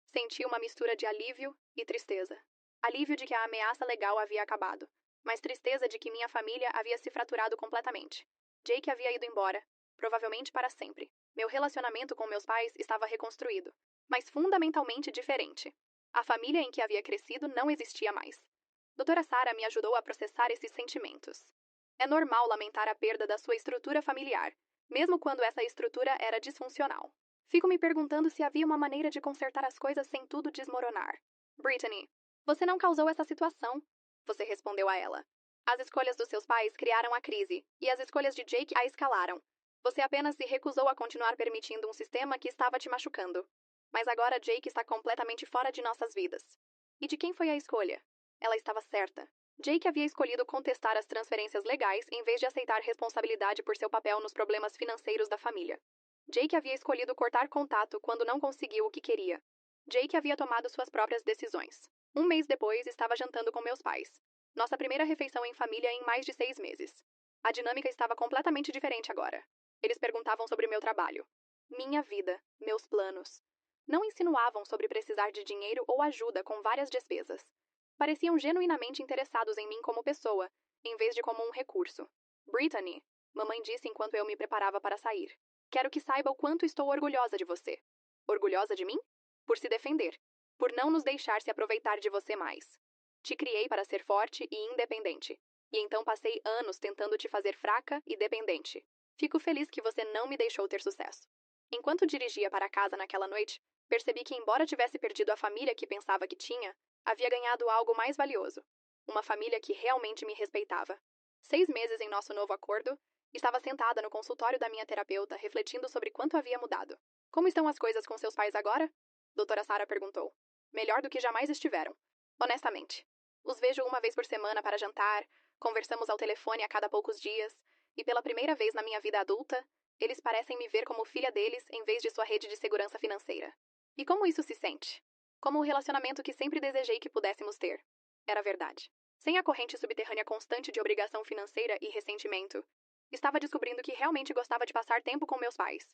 Senti uma mistura de alívio e tristeza. Alívio de que a ameaça legal havia acabado, mas tristeza de que minha família havia se fraturado completamente. Jake havia ido embora, provavelmente para sempre. Meu relacionamento com meus pais estava reconstruído, mas fundamentalmente diferente. A família em que havia crescido não existia mais. Doutora Sarah me ajudou a processar esses sentimentos. É normal lamentar a perda da sua estrutura familiar, mesmo quando essa estrutura era disfuncional. Fico me perguntando se havia uma maneira de consertar as coisas sem tudo desmoronar. Brittany, você não causou essa situação, você respondeu a ela. As escolhas dos seus pais criaram a crise, e as escolhas de Jake a escalaram. Você apenas se recusou a continuar permitindo um sistema que estava te machucando. Mas agora Jake está completamente fora de nossas vidas. E de quem foi a escolha? Ela estava certa. Jake havia escolhido contestar as transferências legais em vez de aceitar responsabilidade por seu papel nos problemas financeiros da família. Jake havia escolhido cortar contato quando não conseguiu o que queria. Jake havia tomado suas próprias decisões. 1 mês depois, estava jantando com meus pais. Nossa primeira refeição em família em mais de 6 meses. A dinâmica estava completamente diferente agora. Eles perguntavam sobre meu trabalho, minha vida, meus planos. Não insinuavam sobre precisar de dinheiro ou ajuda com várias despesas. Pareciam genuinamente interessados em mim como pessoa, em vez de como um recurso. Brittany, mamãe disse enquanto eu me preparava para sair. Quero que saiba o quanto estou orgulhosa de você. Orgulhosa de mim? Por se defender. Por não nos deixar se aproveitar de você mais. Te criei para ser forte e independente. E então passei anos tentando te fazer fraca e dependente. Fico feliz que você não me deixou ter sucesso. Enquanto dirigia para casa naquela noite, percebi que, embora tivesse perdido a família que pensava que tinha, havia ganhado algo mais valioso. Uma família que realmente me respeitava. 6 meses em nosso novo acordo, estava sentada no consultório da minha terapeuta, refletindo sobre quanto havia mudado. Como estão as coisas com seus pais agora? Doutora Sarah perguntou. Melhor do que jamais estiveram. Honestamente. Os vejo uma vez por semana para jantar, conversamos ao telefone a cada poucos dias, e pela primeira vez na minha vida adulta, eles parecem me ver como filha deles em vez de sua rede de segurança financeira. E como isso se sente? Como o relacionamento que sempre desejei que pudéssemos ter. Era verdade. Sem a corrente subterrânea constante de obrigação financeira e ressentimento, estava descobrindo que realmente gostava de passar tempo com meus pais.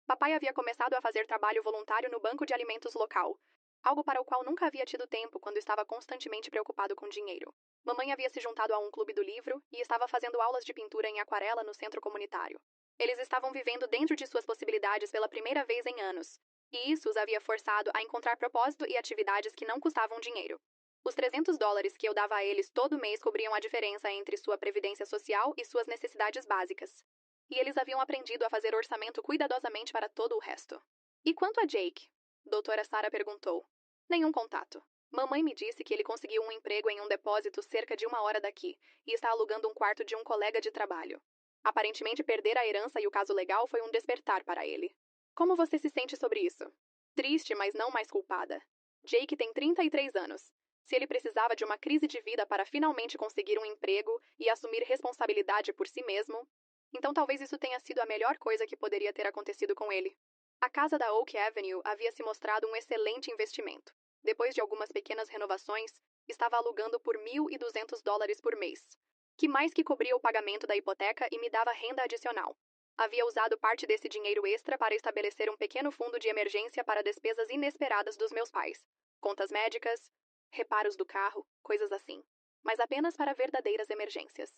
Papai havia começado a fazer trabalho voluntário no banco de alimentos local, algo para o qual nunca havia tido tempo quando estava constantemente preocupado com dinheiro. Mamãe havia se juntado a um clube do livro e estava fazendo aulas de pintura em aquarela no centro comunitário. Eles estavam vivendo dentro de suas possibilidades pela primeira vez em anos, e isso os havia forçado a encontrar propósito e atividades que não custavam dinheiro. Os $300 que eu dava a eles todo mês cobriam a diferença entre sua previdência social e suas necessidades básicas. E eles haviam aprendido a fazer orçamento cuidadosamente para todo o resto. E quanto a Jake? Doutora Sarah perguntou. Nenhum contato. Mamãe me disse que ele conseguiu um emprego em um depósito cerca de 1 hora daqui e está alugando um quarto de um colega de trabalho. Aparentemente, perder a herança e o caso legal foi um despertar para ele. Como você se sente sobre isso? Triste, mas não mais culpada. Jake tem 33 anos. Se ele precisava de uma crise de vida para finalmente conseguir um emprego e assumir responsabilidade por si mesmo, então talvez isso tenha sido a melhor coisa que poderia ter acontecido com ele. A casa da Oak Avenue havia se mostrado um excelente investimento. Depois de algumas pequenas renovações, estava alugando por $1.200 por mês, que mais que cobria o pagamento da hipoteca e me dava renda adicional. Havia usado parte desse dinheiro extra para estabelecer um pequeno fundo de emergência para despesas inesperadas dos meus pais, contas médicas, reparos do carro, coisas assim. Mas apenas para verdadeiras emergências.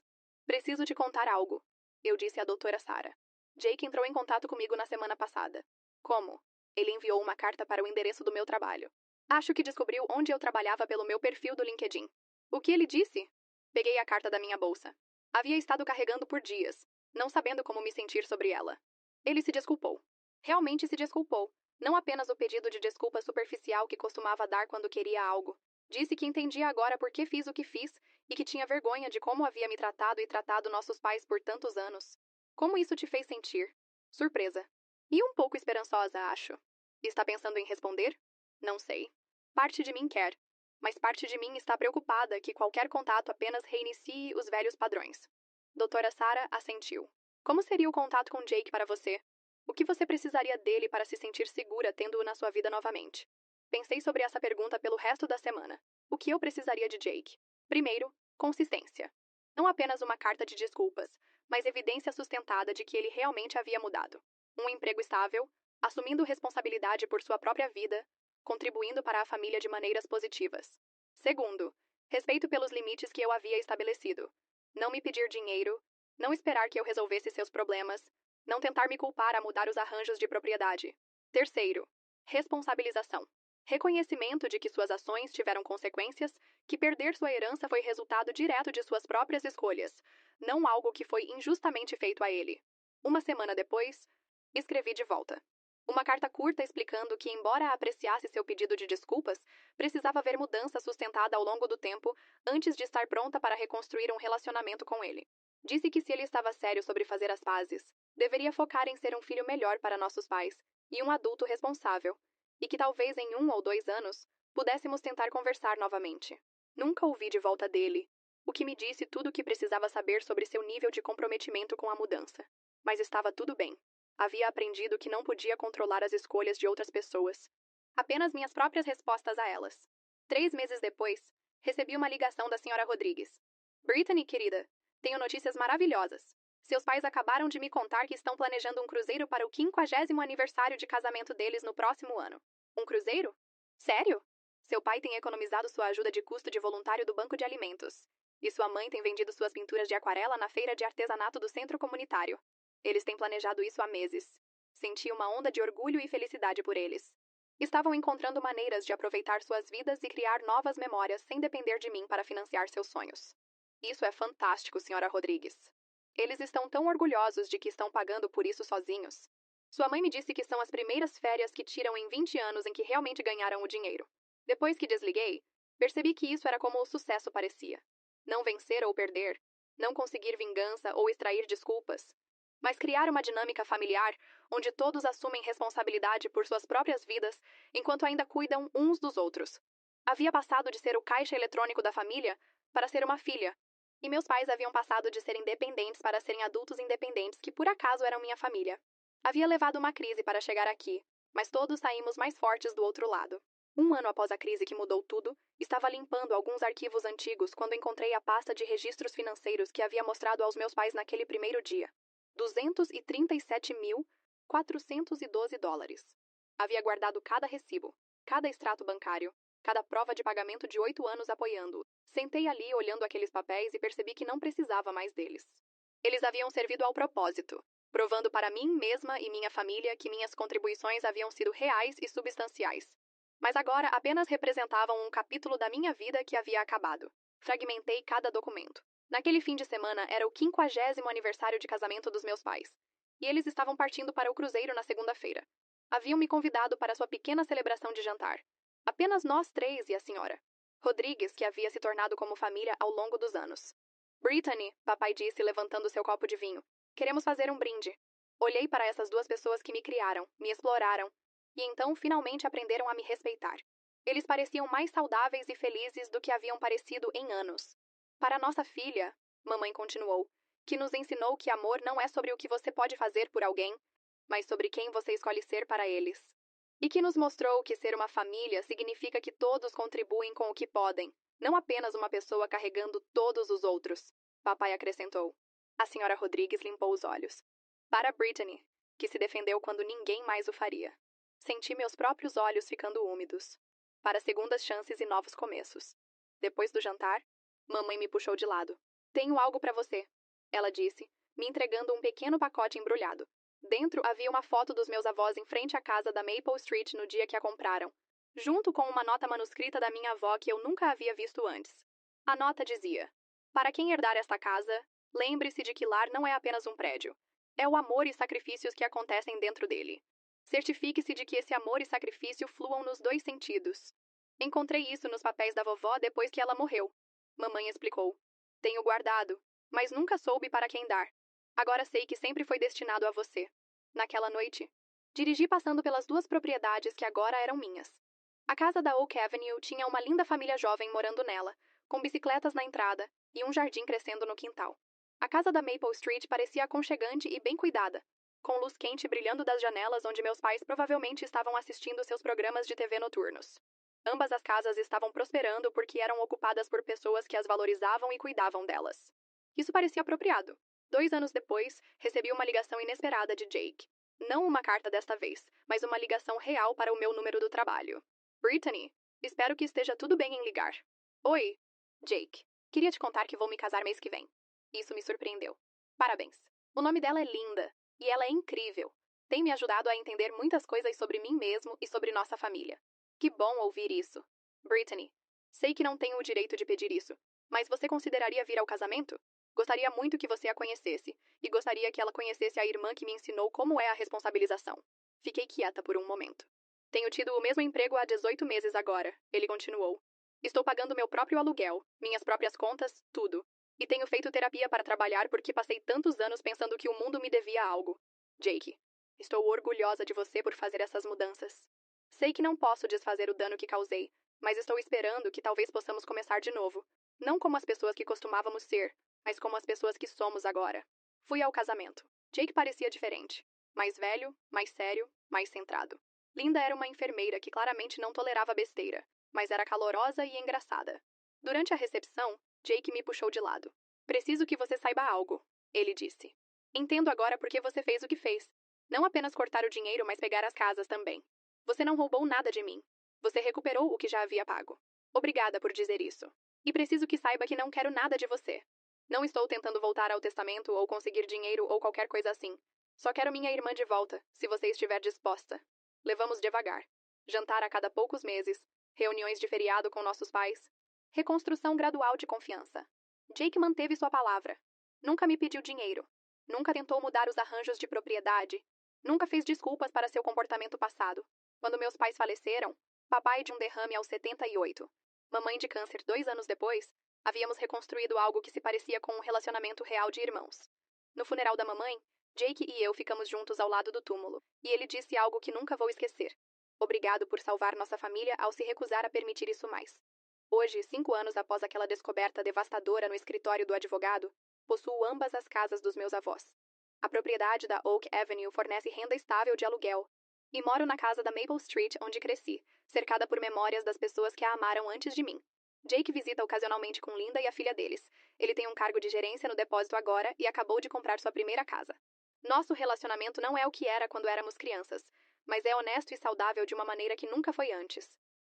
Preciso te contar algo, eu disse à doutora Sarah. Jake entrou em contato comigo na semana passada. Como? Ele enviou uma carta para o endereço do meu trabalho. Acho que descobriu onde eu trabalhava pelo meu perfil do LinkedIn. O que ele disse? Peguei a carta da minha bolsa. Havia estado carregando por dias, não sabendo como me sentir sobre ela. Ele se desculpou. Realmente se desculpou. Não apenas o pedido de desculpa superficial que costumava dar quando queria algo. Disse que entendia agora por que fiz o que fiz e que tinha vergonha de como havia me tratado e tratado nossos pais por tantos anos. Como isso te fez sentir? Surpresa. E um pouco esperançosa, acho. Está pensando em responder? Não sei. Parte de mim quer, mas parte de mim está preocupada que qualquer contato apenas reinicie os velhos padrões. Doutora Sarah assentiu. Como seria o contato com Jake para você? O que você precisaria dele para se sentir segura tendo-o na sua vida novamente? Pensei sobre essa pergunta pelo resto da semana. O que eu precisaria de Jake? Primeiro, consistência. Não apenas uma carta de desculpas, mas evidência sustentada de que ele realmente havia mudado. Um emprego estável, assumindo responsabilidade por sua própria vida, contribuindo para a família de maneiras positivas. Segundo, respeito pelos limites que eu havia estabelecido. Não me pedir dinheiro, não esperar que eu resolvesse seus problemas, não tentar me culpar a mudar os arranjos de propriedade. Terceiro, responsabilização. Reconhecimento de que suas ações tiveram consequências, que perder sua herança foi resultado direto de suas próprias escolhas, não algo que foi injustamente feito a ele. Uma semana depois, escrevi de volta. Uma carta curta explicando que, embora apreciasse seu pedido de desculpas, precisava ver mudança sustentada ao longo do tempo antes de estar pronta para reconstruir um relacionamento com ele. Disse que se ele estava sério sobre fazer as pazes, deveria focar em ser um filho melhor para nossos pais e um adulto responsável, e que talvez em 1 ou 2 anos pudéssemos tentar conversar novamente. Nunca ouvi de volta dele, o que me disse tudo o que precisava saber sobre seu nível de comprometimento com a mudança. Mas estava tudo bem. Havia aprendido que não podia controlar as escolhas de outras pessoas, apenas minhas próprias respostas a elas. 3 meses depois, recebi uma ligação da senhora Rodrigues. Brittany, querida, tenho notícias maravilhosas. Seus pais acabaram de me contar que estão planejando um cruzeiro para o 50º aniversário de casamento deles no próximo ano. Um cruzeiro? Sério? Seu pai tem economizado sua ajuda de custo de voluntário do banco de alimentos. E sua mãe tem vendido suas pinturas de aquarela na feira de artesanato do centro comunitário. Eles têm planejado isso há meses. Senti uma onda de orgulho e felicidade por eles. Estavam encontrando maneiras de aproveitar suas vidas e criar novas memórias sem depender de mim para financiar seus sonhos. Isso é fantástico, senhora Rodrigues. Eles estão tão orgulhosos de que estão pagando por isso sozinhos. Sua mãe me disse que são as primeiras férias que tiram em 20 anos em que realmente ganharam o dinheiro. Depois que desliguei, percebi que isso era como o sucesso parecia. Não vencer ou perder, não conseguir vingança ou extrair desculpas, mas criar uma dinâmica familiar onde todos assumem responsabilidade por suas próprias vidas enquanto ainda cuidam uns dos outros. Havia passado de ser o caixa eletrônico da família para ser uma filha, e meus pais haviam passado de serem dependentes para serem adultos independentes que por acaso eram minha família. Havia levado uma crise para chegar aqui, mas todos saímos mais fortes do outro lado. 1 ano após a crise que mudou tudo, estava limpando alguns arquivos antigos quando encontrei a pasta de registros financeiros que havia mostrado aos meus pais naquele primeiro dia. $237.412. Havia guardado cada recibo, cada extrato bancário, cada prova de pagamento de 8 anos apoiando-o. Sentei ali olhando aqueles papéis e percebi que não precisava mais deles. Eles haviam servido ao propósito, provando para mim mesma e minha família que minhas contribuições haviam sido reais e substanciais. Mas agora apenas representavam um capítulo da minha vida que havia acabado. Fragmentei cada documento. Naquele fim de semana era o 50º aniversário de casamento dos meus pais, e eles estavam partindo para o cruzeiro na segunda-feira. Haviam me convidado para sua pequena celebração de jantar. Apenas nós 3 e a senhora Rodrigues, que havia se tornado como família ao longo dos anos. Brittany, papai disse levantando seu copo de vinho, queremos fazer um brinde. Olhei para essas 2 pessoas que me criaram, me exploraram, e então finalmente aprenderam a me respeitar. Eles pareciam mais saudáveis e felizes do que haviam parecido em anos. Para nossa filha, mamãe continuou, que nos ensinou que amor não é sobre o que você pode fazer por alguém, mas sobre quem você escolhe ser para eles. E que nos mostrou que ser uma família significa que todos contribuem com o que podem, não apenas uma pessoa carregando todos os outros, papai acrescentou. A senhora Rodrigues limpou os olhos. Para Brittany, que se defendeu quando ninguém mais o faria. Senti meus próprios olhos ficando úmidos. Para segundas chances e novos começos. Depois do jantar, mamãe me puxou de lado. Tenho algo para você, ela disse, me entregando um pequeno pacote embrulhado. Dentro havia uma foto dos meus avós em frente à casa da Maple Street no dia que a compraram, junto com uma nota manuscrita da minha avó que eu nunca havia visto antes. A nota dizia: para quem herdar esta casa, lembre-se de que lar não é apenas um prédio. É o amor e sacrifícios que acontecem dentro dele. Certifique-se de que esse amor e sacrifício fluam nos dois sentidos. Encontrei isso nos papéis da vovó depois que ela morreu. Mamãe explicou. Tenho guardado, mas nunca soube para quem dar. Agora sei que sempre foi destinado a você. Naquela noite, dirigi passando pelas duas propriedades que agora eram minhas. A casa da Oak Avenue tinha uma linda família jovem morando nela, com bicicletas na entrada e um jardim crescendo no quintal. A casa da Maple Street parecia aconchegante e bem cuidada, com luz quente brilhando das janelas onde meus pais provavelmente estavam assistindo seus programas de TV noturnos. Ambas as casas estavam prosperando porque eram ocupadas por pessoas que as valorizavam e cuidavam delas. Isso parecia apropriado. 2 anos depois, recebi uma ligação inesperada de Jake. Não uma carta desta vez, mas uma ligação real para o meu número do trabalho. Brittany, espero que esteja tudo bem em ligar. Oi, Jake. Queria te contar que vou me casar mês que vem. Isso me surpreendeu. Parabéns. O nome dela é Linda, e ela é incrível. Tem me ajudado a entender muitas coisas sobre mim mesmo e sobre nossa família. Que bom ouvir isso. Brittany, sei que não tenho o direito de pedir isso, mas você consideraria vir ao casamento? Gostaria muito que você a conhecesse, e gostaria que ela conhecesse a irmã que me ensinou como é a responsabilização. Fiquei quieta por um momento. Tenho tido o mesmo emprego há 18 meses agora, ele continuou. Estou pagando meu próprio aluguel, minhas próprias contas, tudo. E tenho feito terapia para trabalhar porque passei tantos anos pensando que o mundo me devia algo. Jake, estou orgulhosa de você por fazer essas mudanças. Sei que não posso desfazer o dano que causei, mas estou esperando que talvez possamos começar de novo. Não como as pessoas que costumávamos ser, mas como as pessoas que somos agora. Fui ao casamento. Jake parecia diferente. Mais velho, mais sério, mais centrado. Linda era uma enfermeira que claramente não tolerava besteira, mas era calorosa e engraçada. Durante a recepção, Jake me puxou de lado. Preciso que você saiba algo, ele disse. Entendo agora por que você fez o que fez. Não apenas cortar o dinheiro, mas pegar as casas também. Você não roubou nada de mim. Você recuperou o que já havia pago. Obrigada por dizer isso. E preciso que saiba que não quero nada de você. Não estou tentando voltar ao testamento ou conseguir dinheiro ou qualquer coisa assim. Só quero minha irmã de volta, se você estiver disposta. Levamos devagar. Jantar a cada poucos meses, reuniões de feriado com nossos pais. Reconstrução gradual de confiança. Jake manteve sua palavra. Nunca me pediu dinheiro. Nunca tentou mudar os arranjos de propriedade. Nunca fez desculpas para seu comportamento passado. Quando meus pais faleceram, papai de um derrame aos 78, mamãe de câncer 2 anos depois, havíamos reconstruído algo que se parecia com um relacionamento real de irmãos. No funeral da mamãe, Jake e eu ficamos juntos ao lado do túmulo, e ele disse algo que nunca vou esquecer. Obrigado por salvar nossa família ao se recusar a permitir isso mais. Hoje, 5 anos após aquela descoberta devastadora no escritório do advogado, possuo ambas as casas dos meus avós. A propriedade da Oak Avenue fornece renda estável de aluguel, e moro na casa da Maple Street, onde cresci, cercada por memórias das pessoas que a amaram antes de mim. Jake visita ocasionalmente com Linda e a filha deles. Ele tem um cargo de gerência no depósito agora e acabou de comprar sua primeira casa. Nosso relacionamento não é o que era quando éramos crianças, mas é honesto e saudável de uma maneira que nunca foi antes.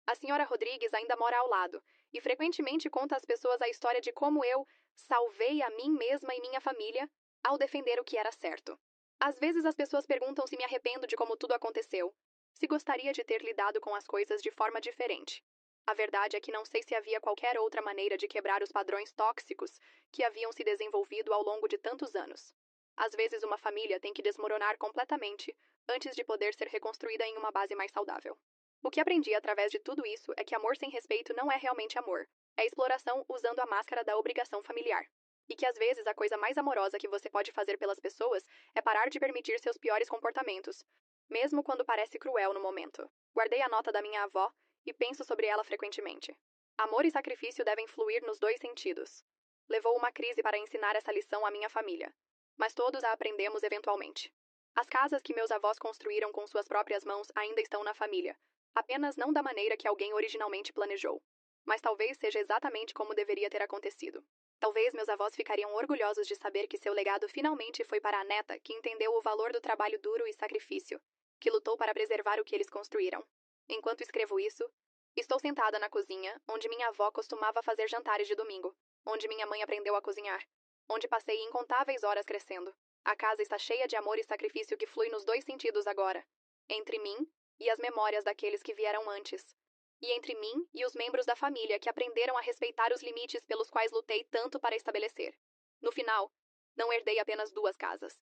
A senhora Rodrigues ainda mora ao lado, e frequentemente conta às pessoas a história de como eu salvei a mim mesma e minha família ao defender o que era certo. Às vezes as pessoas perguntam se me arrependo de como tudo aconteceu, se gostaria de ter lidado com as coisas de forma diferente. A verdade é que não sei se havia qualquer outra maneira de quebrar os padrões tóxicos que haviam se desenvolvido ao longo de tantos anos. Às vezes uma família tem que desmoronar completamente antes de poder ser reconstruída em uma base mais saudável. O que aprendi através de tudo isso é que amor sem respeito não é realmente amor. É exploração usando a máscara da obrigação familiar. E que às vezes a coisa mais amorosa que você pode fazer pelas pessoas é parar de permitir seus piores comportamentos, mesmo quando parece cruel no momento. Guardei a nota da minha avó e penso sobre ela frequentemente. Amor e sacrifício devem fluir nos dois sentidos. Levou uma crise para ensinar essa lição à minha família, mas todos a aprendemos eventualmente. As casas que meus avós construíram com suas próprias mãos ainda estão na família, apenas não da maneira que alguém originalmente planejou. Mas talvez seja exatamente como deveria ter acontecido. Talvez meus avós ficariam orgulhosos de saber que seu legado finalmente foi para a neta que entendeu o valor do trabalho duro e sacrifício, que lutou para preservar o que eles construíram. Enquanto escrevo isso, estou sentada na cozinha, onde minha avó costumava fazer jantares de domingo, onde minha mãe aprendeu a cozinhar, onde passei incontáveis horas crescendo. A casa está cheia de amor e sacrifício que flui nos dois sentidos agora. Entre mim e as memórias daqueles que vieram antes. E entre mim e os membros da família que aprenderam a respeitar os limites pelos quais lutei tanto para estabelecer. No final, não herdei apenas duas casas.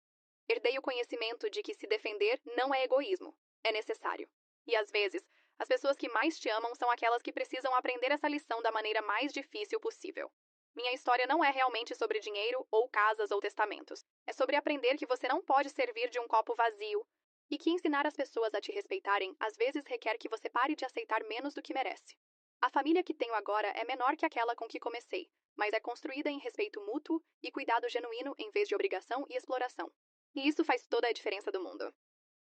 Herdei o conhecimento de que se defender não é egoísmo, é necessário. E às vezes, as pessoas que mais te amam são aquelas que precisam aprender essa lição da maneira mais difícil possível. Minha história não é realmente sobre dinheiro, ou casas, ou testamentos. É sobre aprender que você não pode servir de um copo vazio e que ensinar as pessoas a te respeitarem às vezes requer que você pare de aceitar menos do que merece. A família que tenho agora é menor que aquela com que comecei, mas é construída em respeito mútuo e cuidado genuíno em vez de obrigação e exploração. E isso faz toda a diferença do mundo.